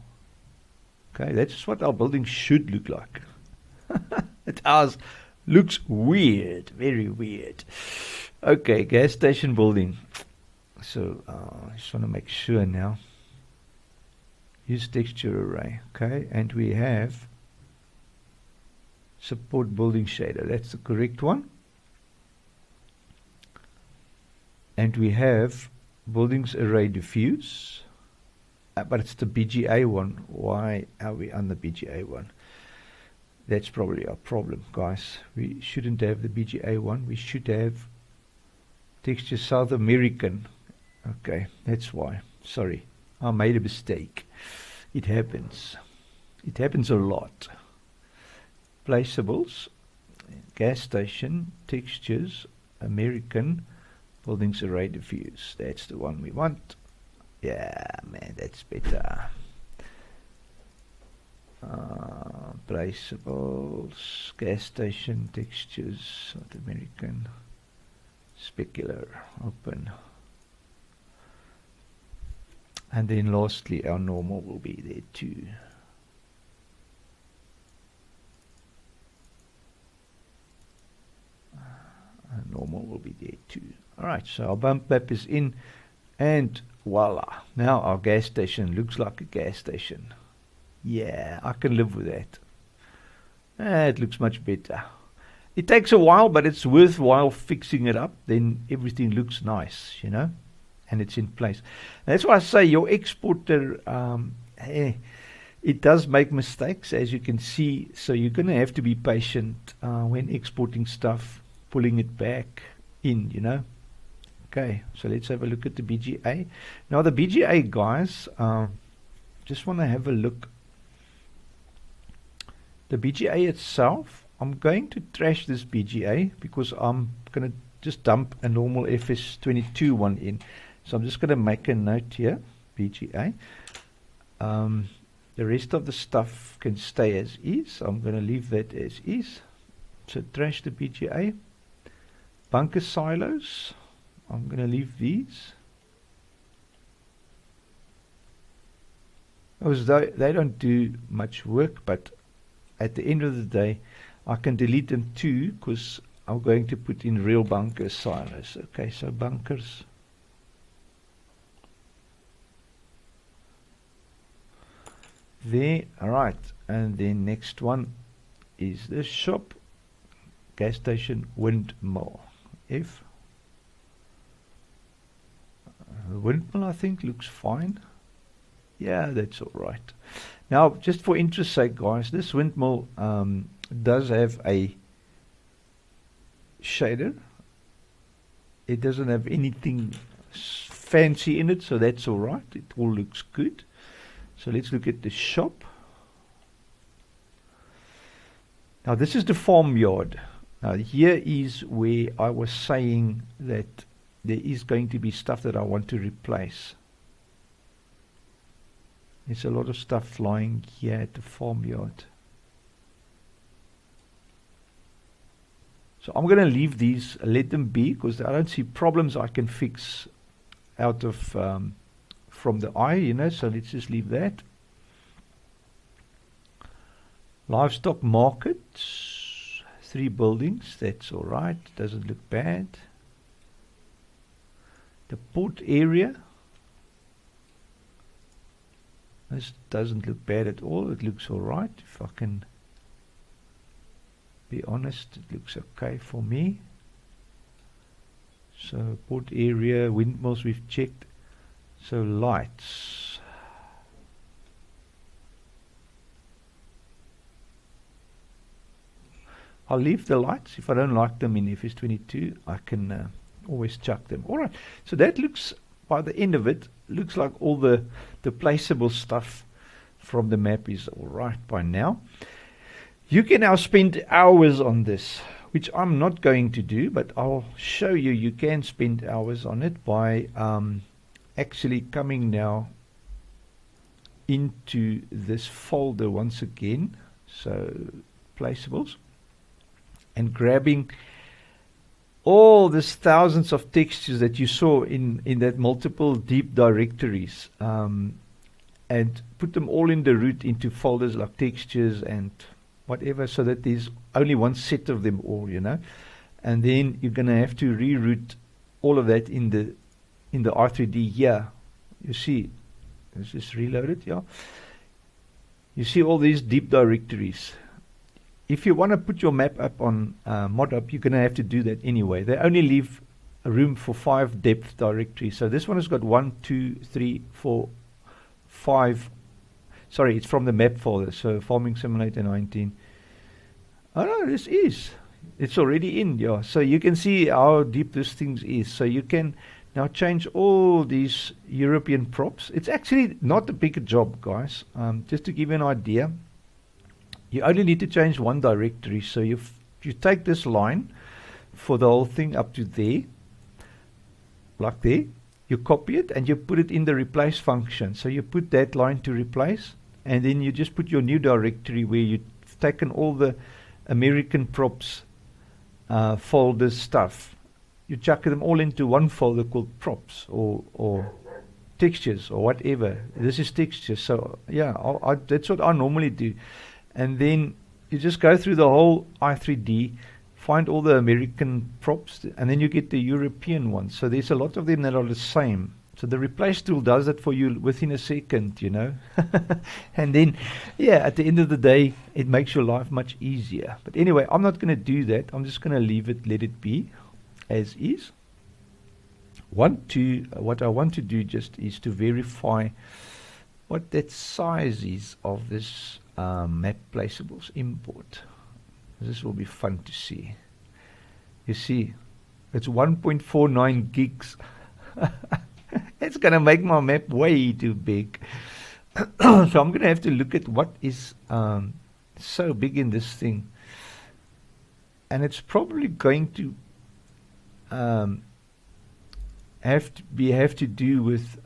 Okay, that's what our building should look like. Ours looks weird, very weird. Okay, gas station building. So I just want to make sure now. Use texture array. Okay, and we have support building shader. That's the correct one. And we have buildings array diffuse. But it's the BGA one. Why are we on the BGA one? That's probably our problem, guys. We shouldn't have the BGA one. We should have texture South American. Okay, that's why. Sorry, I made a mistake. It happens. It happens a lot. Placeables, gas station, textures, American, buildings array diffuse. That's the one we want. Yeah, man, that's better. Placeables, gas station, textures, South American, specular, open. And then lastly, our normal will be there too. Normal will be there too. Alright, so our bump map is in, and voila, now our gas station looks like a gas station. Yeah, I can live with that. It looks much better. It takes a while, but it's worthwhile fixing it up. Then everything looks nice, you know, and it's in place. And that's why I say your exporter, it does make mistakes, as you can see. So you're going to have to be patient when exporting stuff, pulling it back in, you know. Okay, so let's have a look at the BGA. Now the BGA, guys, just want to have a look. The BGA itself, I'm going to trash this BGA because I'm going to just dump a normal FS22 one in. So I'm just going to make a note here, BGA. The rest of the stuff can stay as is. So I'm going to leave that as is. So trash the BGA. Bunker silos, I'm going to leave these. Because they don't do much work, but at the end of the day, I can delete them too, because I'm going to put in real bunker silos. Okay, so bunkers. There, alright. And then next one is the shop, gas station, windmill. F. The windmill, I think, looks fine. Yeah, that's all right. Now, just for interest's sake, guys, this windmill does have a shader. It doesn't have anything fancy in it, so that's all right. It all looks good. So let's look at the shop. Now, this is the farmyard. Now, here is where I was saying that there is going to be stuff that I want to replace. There's a lot of stuff flying here at the farmyard. So I'm going to leave these, let them be, because I don't see problems I can fix out of from the eye, you know, so let's just leave that. Livestock market, 3 buildings, that's all right, doesn't look bad. The port area, this doesn't look bad at all, it looks all right. If I can be honest, it looks okay for me. So port area, windmills we've checked. So lights. I'll leave the lights. If I don't like them in FS22, I can always chuck them. Alright, so that looks, by the end of it, looks like all the placeable stuff from the map is alright by now. You can now spend hours on this, which I'm not going to do, but I'll show you. You can spend hours on it by actually coming now into this folder once again, so Placeables, and grabbing all these thousands of textures that you saw in that multiple deep directories, and put them all in the root into folders like textures and whatever, so that there's only one set of them all, you know. And then you're going to have to reroute all of that in the R3D here. You see, let's just reload it, yeah. You see all these deep directories. If you want to put your map up on ModUp, you're going to have to do that anyway. They only leave a room for 5 depth directories. So this one has got 1, 2, 3, 4, 5. Sorry, it's from the map folder. So Farming Simulator 19. Oh no, this is. It's already in, yeah. So you can see how deep this thing is. So you can now change all these European props. It's actually not a big job, guys. Just to give you an idea, you only need to change one directory. So you take this line for the whole thing up to there, like there. You copy it and you put it in the replace function. So you put that line to replace, and then you just put your new directory where you've taken all the American props folders stuff. You chuck them all into one folder called props or textures or whatever. This is textures. So yeah, that's what I normally do. And then you just go through the whole i3D, find all the American props, and then you get the European ones. So there's a lot of them that are the same. So the replace tool does that for you within a second, you know. And then, yeah, at the end of the day, it makes your life much easier. But anyway, I'm not going to do that. I'm just going to leave it, let it be as is. What I want to do just is to verify what that size is of this map placeables import. This will be fun to see. You see, it's 1.49 gigs. It's going to make my map way too big. So I'm going to have to look at what is so big in this thing. And it's probably going to have to do with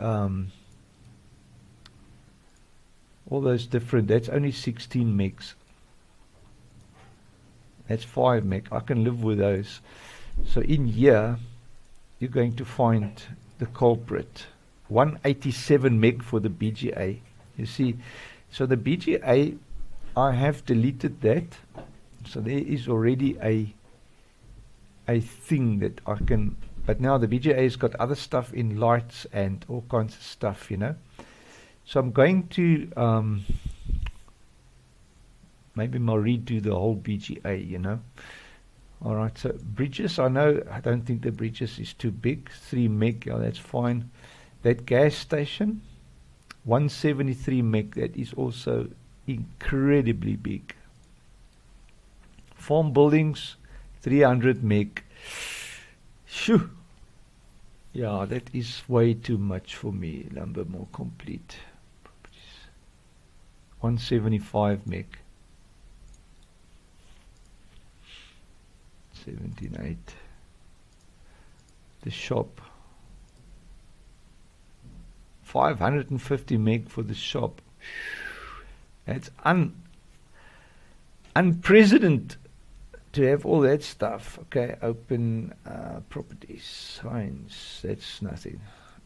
all those different. That's only 16 megs. That's 5 meg. I can live with those. So in here, you're going to find the culprit. 187 meg for the BGA. You see, so the BGA, I have deleted that. So there is already a thing that I can. But now the BGA has got other stuff in lights and all kinds of stuff, you know. So I'm going to maybe I'll redo the whole BGA, you know. Alright, so bridges, I don't think the bridges is too big. 3 meg, yeah, that's fine. That gas station, 173 meg, that is also incredibly big. Farm buildings, 300 meg. Shoo! Yeah, that is way too much for me. Lumber more complete. 175 meg. 78. The shop. 550 meg for the shop. It's unprecedented to have all that stuff. Okay, open properties, signs, that's nothing.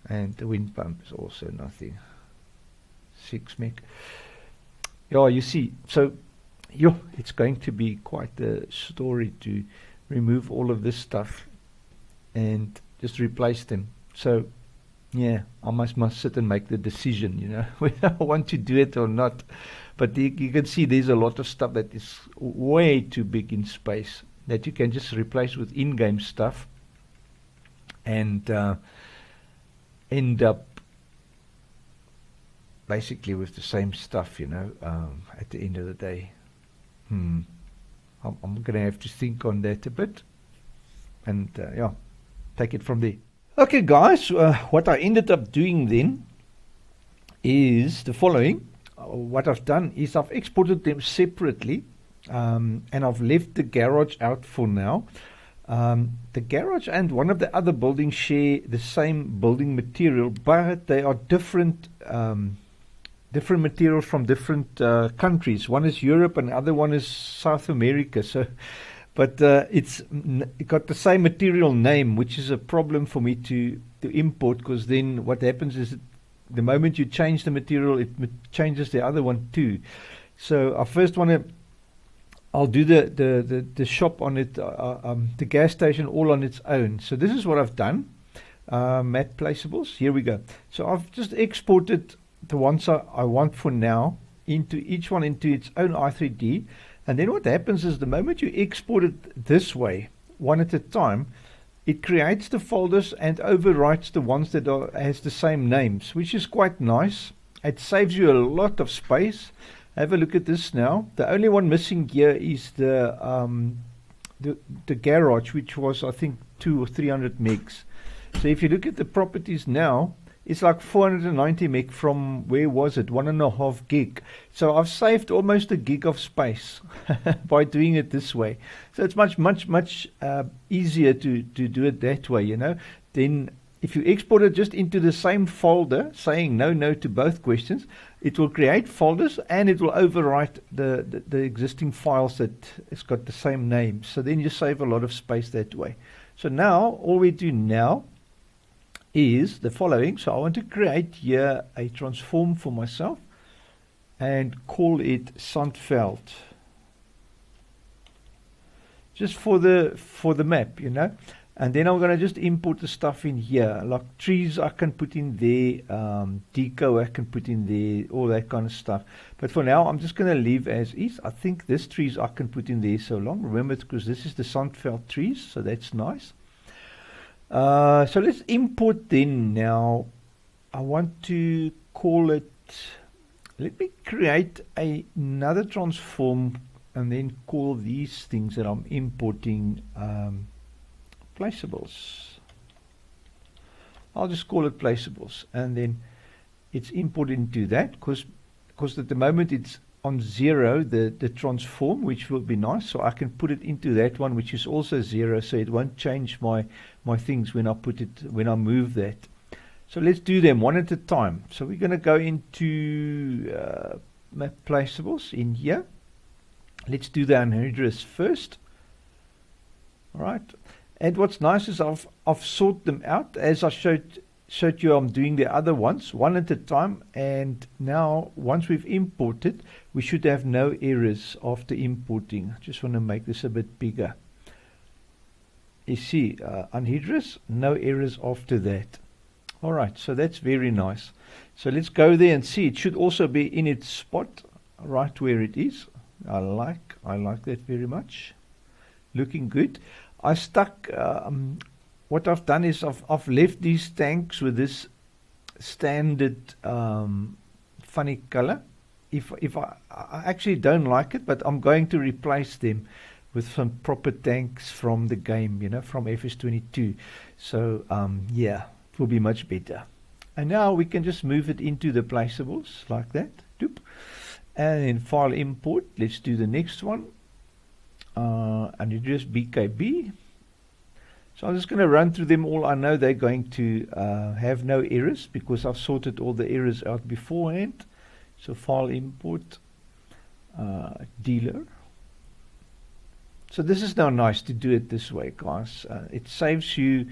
And the wind pump is also nothing. 6 meg. Yeah, you see, so it's going to be quite a story to remove all of this stuff and just replace them. So yeah, I must sit and make the decision, you know, whether I want to do it or not. But you can see there's a lot of stuff that is way too big in space that you can just replace with in-game stuff and end up basically with the same stuff, you know, at the end of the day. I'm going to have to think on that a bit and yeah, take it from there. Okay guys, what I ended up doing then is the following. What I've done is I've exported them separately and I've left the garage out for now. The garage and one of the other buildings share the same building material, but they are different materials from different countries. One is Europe and the other one is South America. So, but it got the same material name, which is a problem for me to import, because then what happens is the moment you change the material, it changes the other one too. So I first want to, I'll do the shop on it, the gas station all on its own. So this is what I've done. Matte Placeables, here we go. So I've just exported the ones I want for now into each one into its own i3D. And then what happens is the moment you export it this way, one at a time, it creates the folders and overwrites the ones that has the same names, which is quite nice. It saves you a lot of space. Have a look at this now. The only one missing here is the garage, which was I think 200 or 300 megs. So if you look at the properties now, it's like 490 meg from, where was it, 1.5 gig. So I've saved almost a gig of space by doing it this way. So it's much easier to do it that way, you know. Then if you export it just into the same folder, saying no to both questions, it will create folders and it will overwrite the existing files that it's got the same name. So then you save a lot of space that way. So now, all we do now is the following. So I want to create here a transform for myself and call it Sandveld, just for the map, you know. And then I'm going to just import the stuff in here, like trees I can put in there, deco I can put in there, all that kind of stuff. But for now I'm just going to leave as is. I think this trees I can put in there so long. Remember, because this is the Sandveld trees, so that's nice. So let's import then now. I want to call it, let me create another transform and then call these things that I'm importing Placeables. I'll just call it Placeables, and then it's imported into that, because at the moment it's on 0, the transform, which will be nice. So I can put it into that one, which is also 0, so it won't change my things when I move that. So let's do them one at a time. So we're going to go into Map Placeables in here. Let's do the unhedrous first. All right. And what's nice is I've sorted them out as I showed you. I'm doing the other ones one at a time, and now once we've imported, we should have no errors after importing. I just want to make this a bit bigger. You see, unhedrous, no errors after that. All right, so that's very nice. So let's go there and see. It should also be in its spot right where it is. I like that very much. Looking good. I stuck, what I've done is I've left these tanks with this standard funny color. If I actually don't like it, but I'm going to replace them with some proper tanks from the game, you know, from FS22. So yeah, it will be much better. And now we can just move it into the Placeables like that. Doop. And then file import. Let's do the next one. And you just BKB. So I'm just going to run through them all. I know they're going to have no errors because I've sorted all the errors out beforehand. So file import dealer. So this is now nice to do it this way, guys. It saves you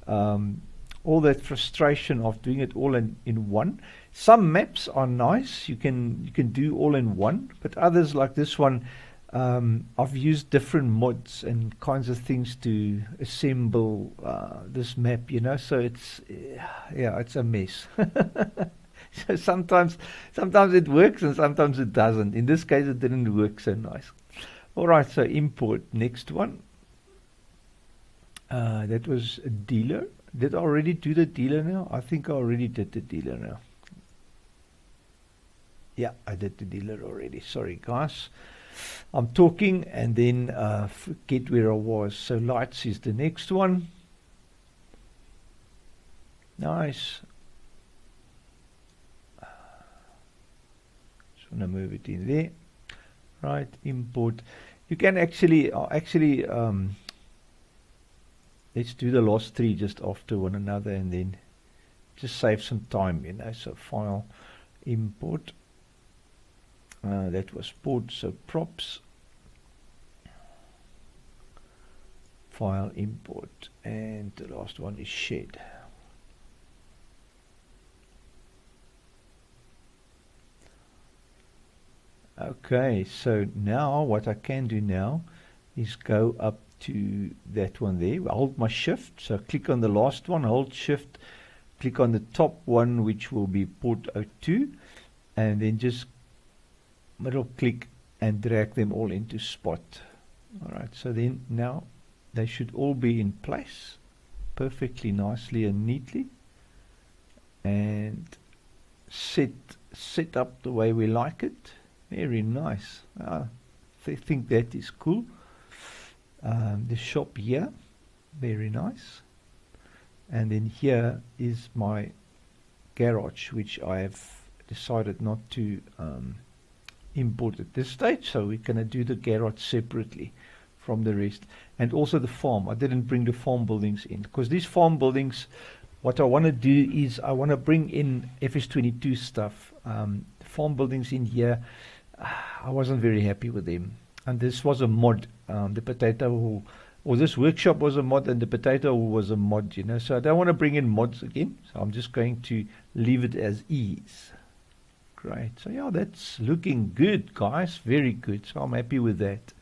all that frustration of doing it all in one. Some maps are nice, you can do all in one, but others like this one, I've used different mods and kinds of things to assemble this map, you know, so it's it's a mess. So sometimes it works and sometimes it doesn't. In this case it didn't work so nice. Alright, so import next one. That was a dealer. Did I already do the dealer now? I think I already did the dealer now. Yeah, I did the dealer already. Sorry guys. I'm talking and then forget where I was. So lights is the next one. Nice. Just want to move it in there. Right, import. You can actually let's do the last three just after one another and then just save some time, you know. So file import. That was port, so props. File import, and the last one is shed. Okay, so now what I can do now is go up to that one there. Hold my shift, so click on the last one, hold shift, click on the top one, which will be port 02, and then just middle click and drag them all into spot. Alright, so then now they should all be in place perfectly nicely and neatly, and set up the way we like it. Very nice. I think that is cool. The shop here, very nice. And then here is my garage, which I have decided not to import at this stage, so we're going to do the garage separately from the rest. And also the farm. I didn't bring the farm buildings in, because these farm buildings, what I want to do is I want to bring in FS22 stuff. Farm buildings in here, I wasn't very happy with them, and this was a mod. The potato hole, or this workshop was a mod, and the potato hole was a mod, you know, so I don't want to bring in mods again, so I'm just going to leave it as is. Great. So yeah, that's looking good, guys. Very good. So I'm happy with that.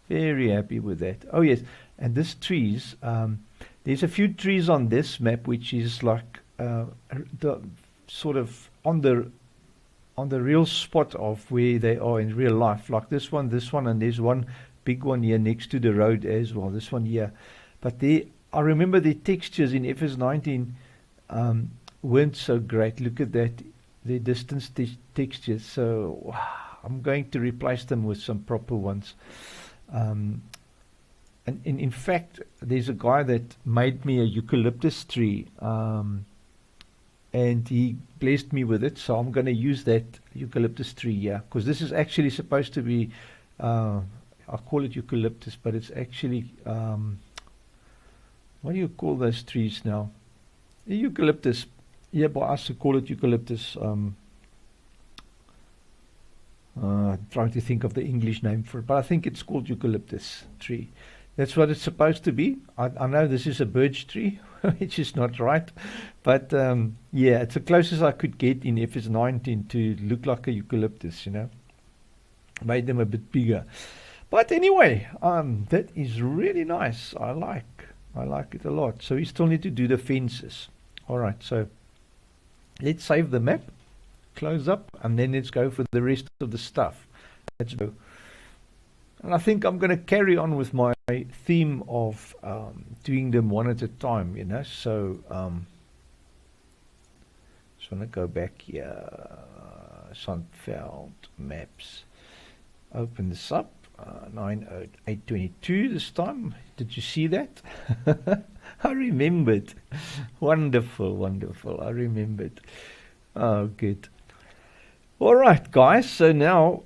Very happy with that. Oh yes, and this trees, there's a few trees on this map which is like the sort of on the real spot of where they are in real life, like this one, and there's one big one here next to the road as well, this one here. But I remember the textures in FS19 weren't so great. Look at that, the distance textures. So I'm going to replace them with some proper ones. And in fact, there's a guy that made me a eucalyptus tree, and he blessed me with it, so I'm going to use that eucalyptus tree here, because this is actually supposed to be, I call it eucalyptus, but it's actually, what do you call those trees now? The eucalyptus. Yeah, by us we call it eucalyptus. Trying to think of the English name for it, but I think it's called eucalyptus tree. That's what it's supposed to be. I know this is a birch tree, which is not right, but yeah, it's the closest I could get in FS19 to look like a eucalyptus, you know. Made them a bit bigger. But anyway, that is really nice. I like it a lot. So we still need to do the fences. Alright, so let's save the map, close up, and then let's go for the rest of the stuff. Let's go. And I think I'm going to carry on with my theme of doing them one at a time, you know. So just want to go back here, Sandveld maps, open this up, 90822 this time. Did you see that? I remembered. Wonderful, wonderful. I remembered. Oh, good. All right, guys. So now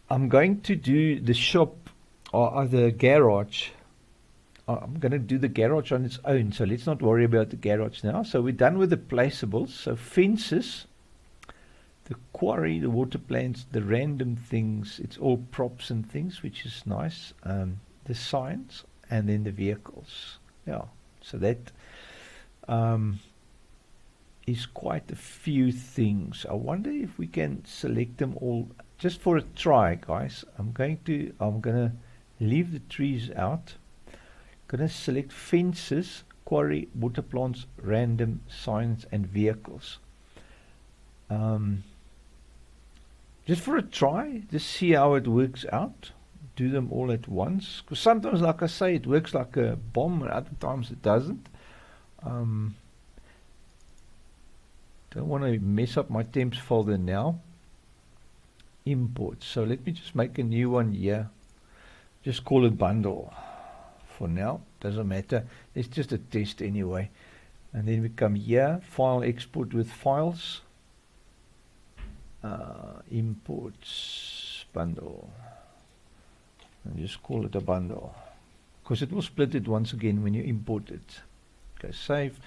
I'm going to do the shop or the garage I'm going to do the garage on its own, so let's not worry about the garage now. So we're done with the placeables. So fences, the quarry, the water plants, the random things, it's all props and things, which is nice. The signs, and then the vehicles. Yeah, so that is quite a few things. I wonder if we can select them all just for a try, guys. I'm gonna leave the trees out. Gonna select fences, quarry, water plants, random, signs, and vehicles. Just for a try, just see how it works out. Do them all at once, because sometimes, like I say, it works like a bomb, and other times it doesn't. Don't want to mess up my temps folder now. Import. So let me just make a new one here. Just call it bundle for now. Doesn't matter. It's just a test anyway. And then we come here, file, export with files. Imports bundle. And just call it a bundle, because it will split it once again when you import it. Okay, save,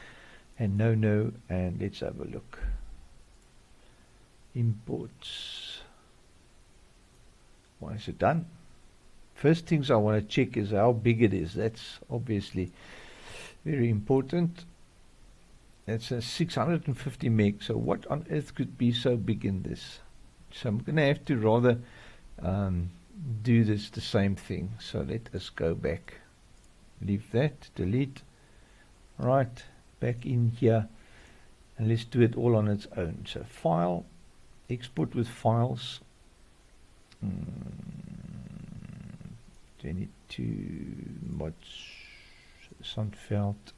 and no, and let's have a look. Imports. Why is it done? First things I want to check is how big it is. That's obviously very important. It's a 650 meg, so what on earth could be so big in this? So I'm going to have to rather do this the same thing. So let us go back, leave that, delete, right, back in here, and let's do it all on its own. So file, export with files, 22 mods, Sandveld,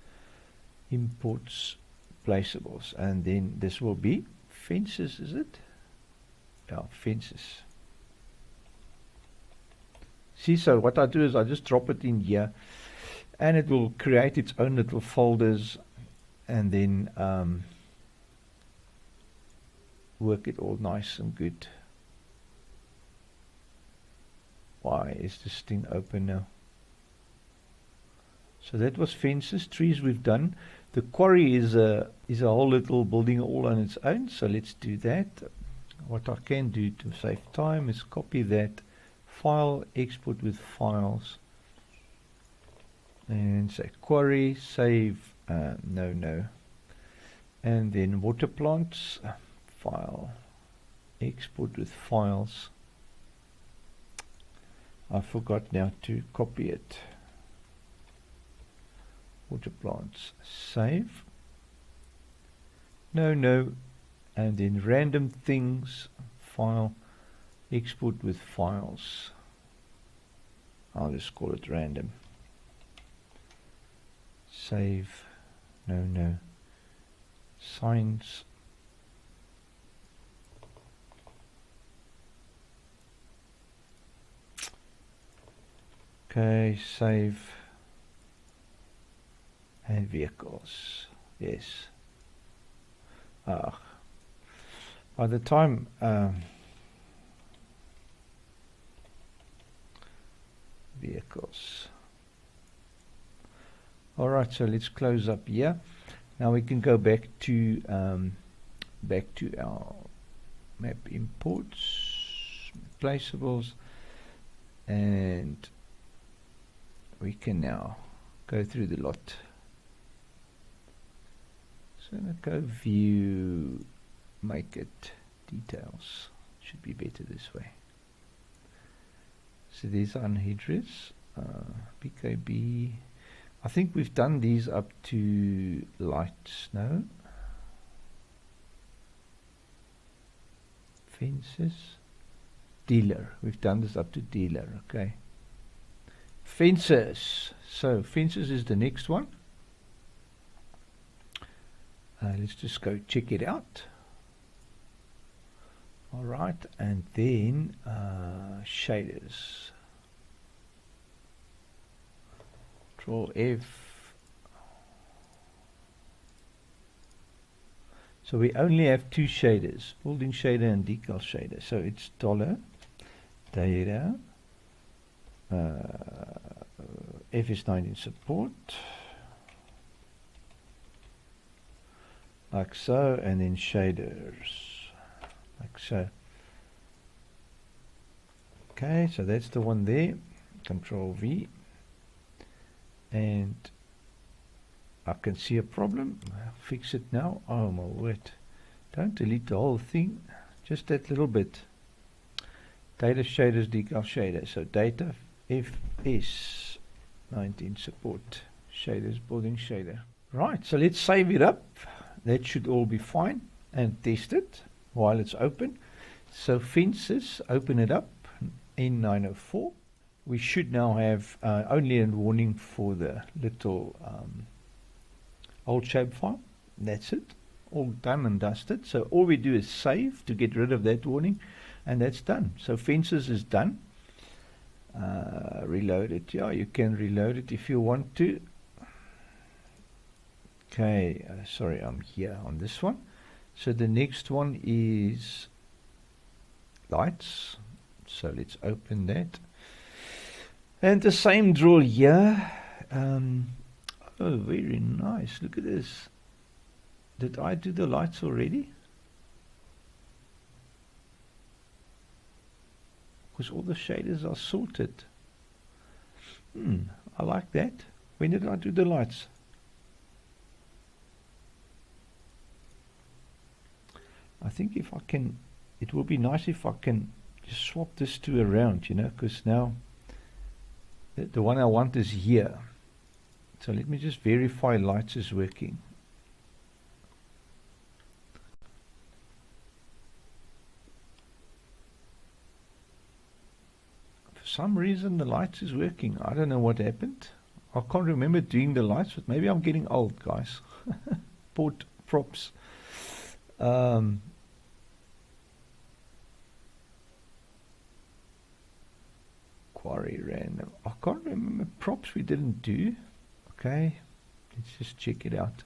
imports, placeables, and then this will be fences, is it? Yeah, fences. See, so what I do is I just drop it in here, and it will create its own little folders, and then work it all nice and good. Why is this thing open now? So that was fences. Trees we've done. The quarry is a whole little building all on its own, so let's do that. What I can do to save time is copy that, file, export with files, and say quarry, save, no, and then water plants, file, export with files. I forgot now to copy it. Water plants, save, no, and then random things, file, export with files. I'll just call it random. Save, no, signs, okay, save, and vehicles, yes. By the time vehicles. Alright, so let's close up here. Now we can go back to our map imports, placeables, and we can now go through the lot. So I'm going to go view, make it details. Should be better this way. So these are unhedrous, BKB. I think we've done these up to light snow. Fences. Dealer. We've done this up to dealer, okay. Fences. So fences is the next one. Let's just go check it out. Alright, and then shaders. Control F. So we only have two shaders, building shader and decal shader. So it's $, data, FS19 support, like so, and then shaders, like so. Okay, so that's the one there. Control V, and I can see a problem. I'll fix it now. Oh my word! Don't delete the whole thing, just that little bit. Data shaders, decal shader. So data FS19 support shaders, building shader. Right, so let's save it up. That should all be fine, and test it while it's open. So fences, open it up in E04. We should now have only a warning for the little old shapefile. That's it, all done and dusted. So all we do is save to get rid of that warning, and that's done. So fences is done. Reload it. Yeah, you can reload it if you want to. Okay, sorry, I'm here on this one. So the next one is lights. So let's open that. And the same draw here. Oh, very nice. Look at this. Did I do the lights already? Because all the shaders are sorted. I like that. When did I do the lights? I think if I can, it will be nice if I can just swap this two around, you know, because now the one I want is here. So let me just verify lights is working. For some reason the lights is working. I don't know what happened. I can't remember doing the lights, but maybe I'm getting old, guys. Bought props. Quarry random. I can't remember props we didn't do. Okay, let's just check it out.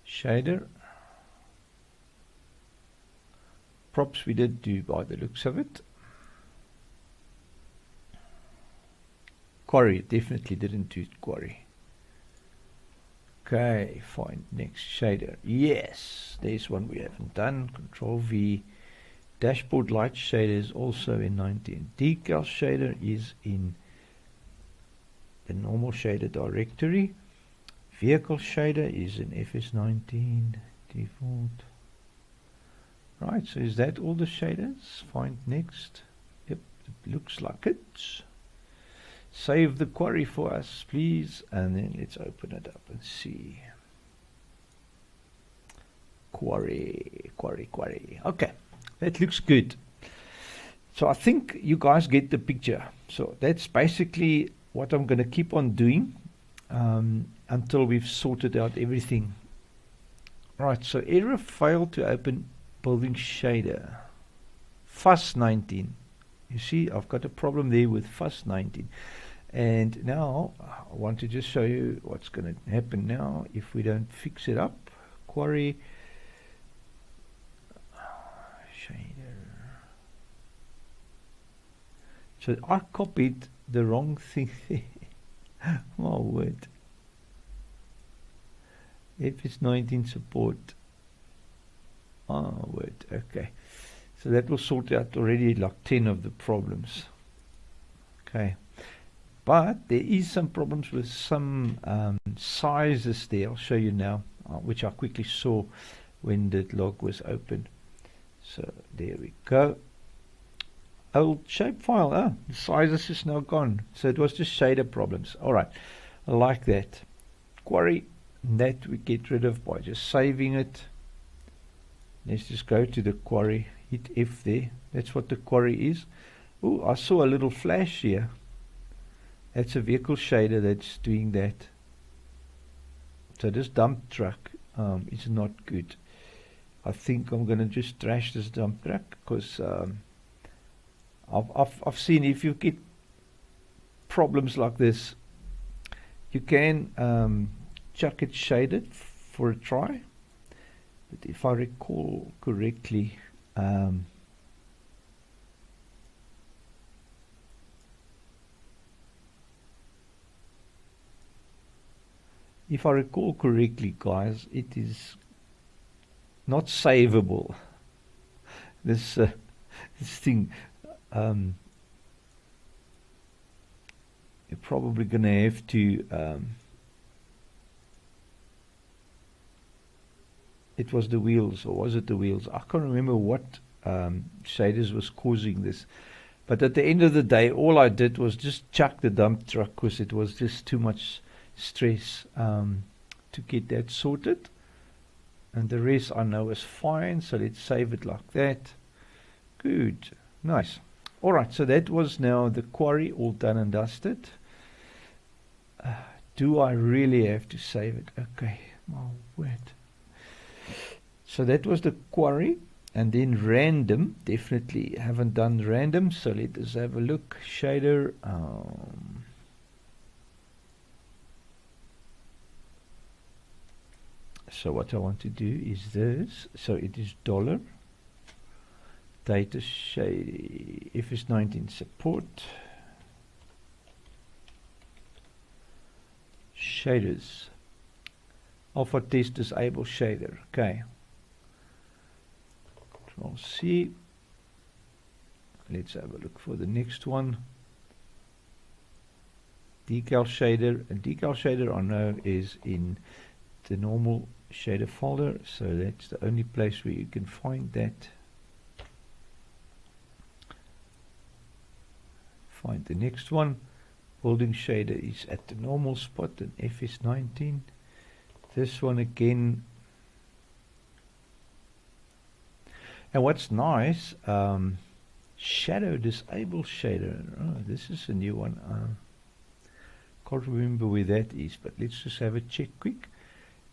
Shader. Props we did do by the looks of it. Quarry, definitely didn't do quarry. Okay, fine. Next, shader. Yes, there's one we haven't done. Control V. Dashboard light shader is also in 19. Decal shader is in the normal shader directory. Vehicle shader is in FS19 default. Right, so is that all the shaders? Find next. Yep, it looks like it. Save the query for us, please, and then let's open it up and see. Query. Okay, that looks good. So I think you guys get the picture. So that's basically what I'm going to keep on doing until we've sorted out everything. Right, so error failed to open building shader. FUS19. You see, I've got a problem there with FUS19. And now I want to just show you what's going to happen now if we don't fix it up. Query shader. So I copied the wrong thing there. My word. FS19 support. Oh, word. Okay. So that will sort out already like 10 of the problems. Okay. But there is some problems with some sizes there. I'll show you now, which I quickly saw when the log was open. So there we go. Old shapefile. The sizes is now gone. So it was just shader problems. All right. I like that. Query. That we get rid of by just saving it. Let's just go to the query. Hit F there. That's what the query is. Oh, I saw a little flash here. That's a vehicle shader that's doing that. So this dump truck is not good. I think I'm going to just trash this dump truck because I've seen if you get problems like this, you can chuck it shaded for a try. But if I recall correctly, if I recall correctly, guys, it is not savable. This this thing, you're probably going to have to. It was the wheels, or was it the wheels? I can't remember what shaders was causing this. But at the end of the day, all I did was just chuck the dump truck because it was just too much stress to get that sorted. And the rest I know is fine, so let's save it like that. Good, nice. Alright, so that was now the quarry all done and dusted. Do I really have to save it? Okay, my word. So that was the quarry, and then random. Definitely haven't done random, so let us have a look. Shader. So what I want to do is this. So it is dollar data shade FS19 support shaders alpha test disable shader. Okay. Control C. Let's have a look for the next one. Decal shader. A decal shader I know is in the normal shader folder, so that's the only place where you can find that. Find the next one. Building shader is at the normal spot in FS19. This one again. And what's nice, shadow disable shader. Oh, this is a new one. Can't remember where that is, but let's just have a check quick.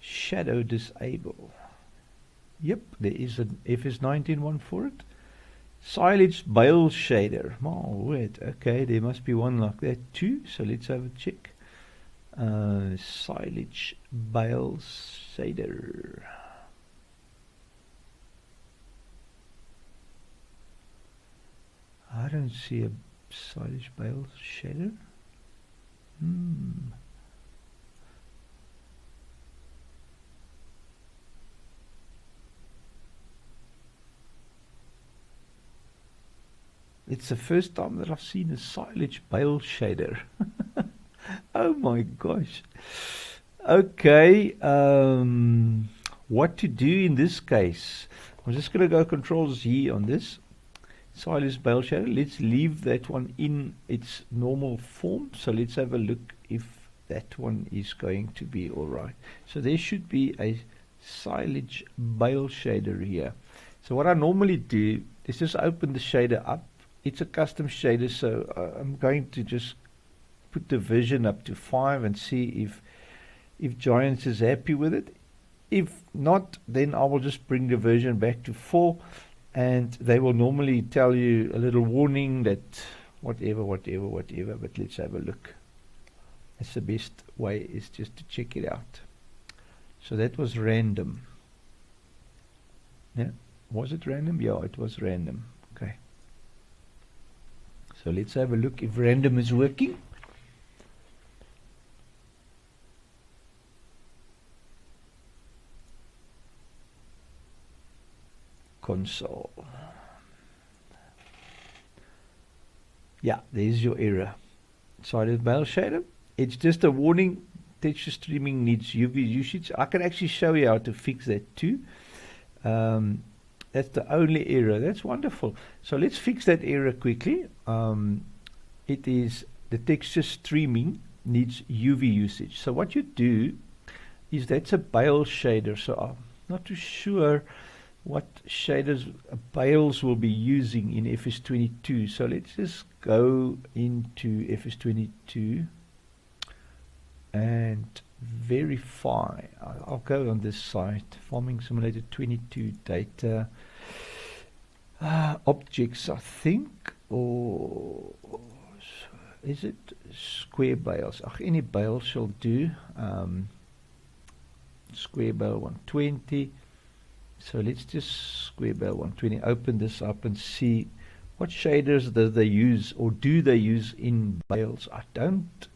Shadow disable. Yep, there is an FS19 one for it. Silage bale shader. Oh, wait. Okay, there must be one like that too. So let's have a check. Silage bale shader. I don't see a silage bale shader. It's the first time that I've seen a silage bale shader. Oh my gosh. Okay, what to do in this case? I'm just going to go Control Z on this. Silage bale shader. Let's leave that one in its normal form. So let's have a look if that one is going to be alright. So there should be a silage bale shader here. So what I normally do is just open the shader up. It's a custom shader, so I'm going to just put the version up to 5 and see if Giants is happy with it. If not, then I will just bring the version back to 4, and they will normally tell you a little warning that whatever, but let's have a look. That's the best way, is just to check it out. So that was random. Yeah, was it random? Yeah, it was random. Okay. So let's have a look if random is working. Console. Yeah, there's your error. Silage bale shader. It's just a warning. Texture streaming needs UV usage. I can actually show you how to fix that too. That's the only error. That's wonderful. So let's fix that error quickly. It is the texture streaming needs UV usage. So what you do is, that's a bale shader. So I'm not too sure what shaders bales will be using in FS22. So let's just go into FS22 and verify. I'll go on this site, Farming Simulator 22 data objects, I think, or is it square bales? Any bale shall do. Square bale 120. So let's just square bale 120. Open this up and see what shaders do they use, or do they use in bales. I don't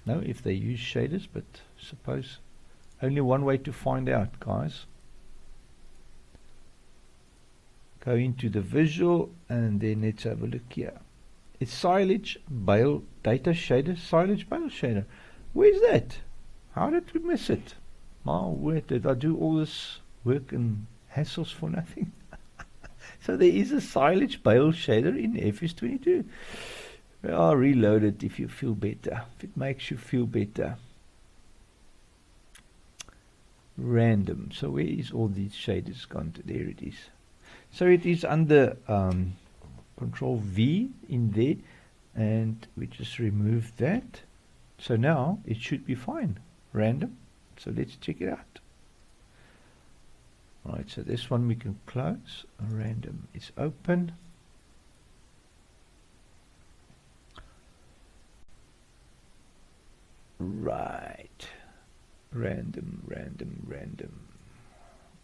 know if they use shaders, but Suppose only one way to find out, guys. Go into the visual and then let's have a look here. It's silage bale data shader, silage bale shader. Where's that? How did we miss it? My word, did I do all this work and hassles for nothing? So there is a silage bale shader in FS22. I'll reload it if you feel better, if it makes you feel better. Random. So where is all these shaders gone to? There it is. So it is under Control V in there, and we just remove that. So now it should be fine. Random. So let's check it out. Right, so this one we can close. Random is open. Right. Random, random, random.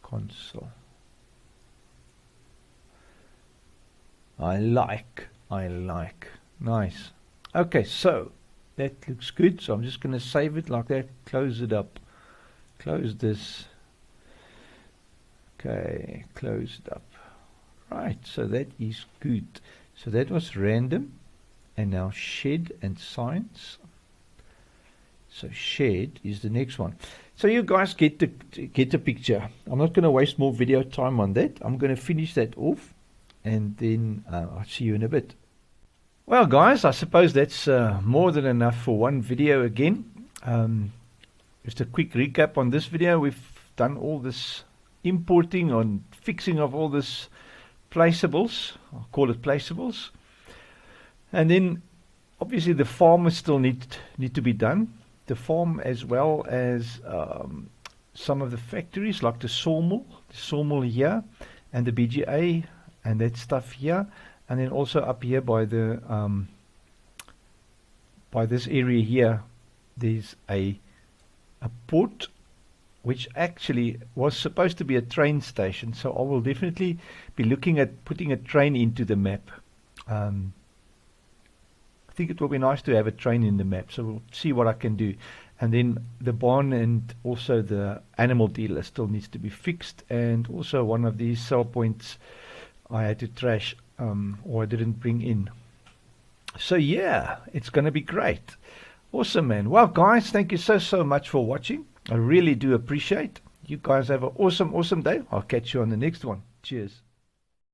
Console. I like. Nice. Okay, so that looks good. So I'm just going to save it like that. Close it up. Close this. Okay, close it up. Right, so that is good. So that was random. And now shed and science. So shed is the next one. So you guys get the picture. I'm not going to waste more video time on that. I'm going to finish that off. And then I'll see you in a bit. Well, guys, I suppose that's more than enough for one video again. Just a quick recap on this video. We've done all this importing on fixing of all this placeables. I'll call it placeables. And then obviously the farm still need to be done. The farm as well as some of the factories like the sawmill here and the BGA and that stuff here, and then also up here by the by this area here there's a port which actually was supposed to be a train station, so I will definitely be looking at putting a train into the map. I think it will be nice to have a train in the map, so we'll see what I can do. And then the barn and also the animal dealer still needs to be fixed, and also one of these sell points I had to trash or I didn't bring in. So yeah, it's going to be great. Awesome, man. Well, guys, thank you so much for watching. I really do appreciate. You guys have an awesome day. I'll catch you on the next one. Cheers.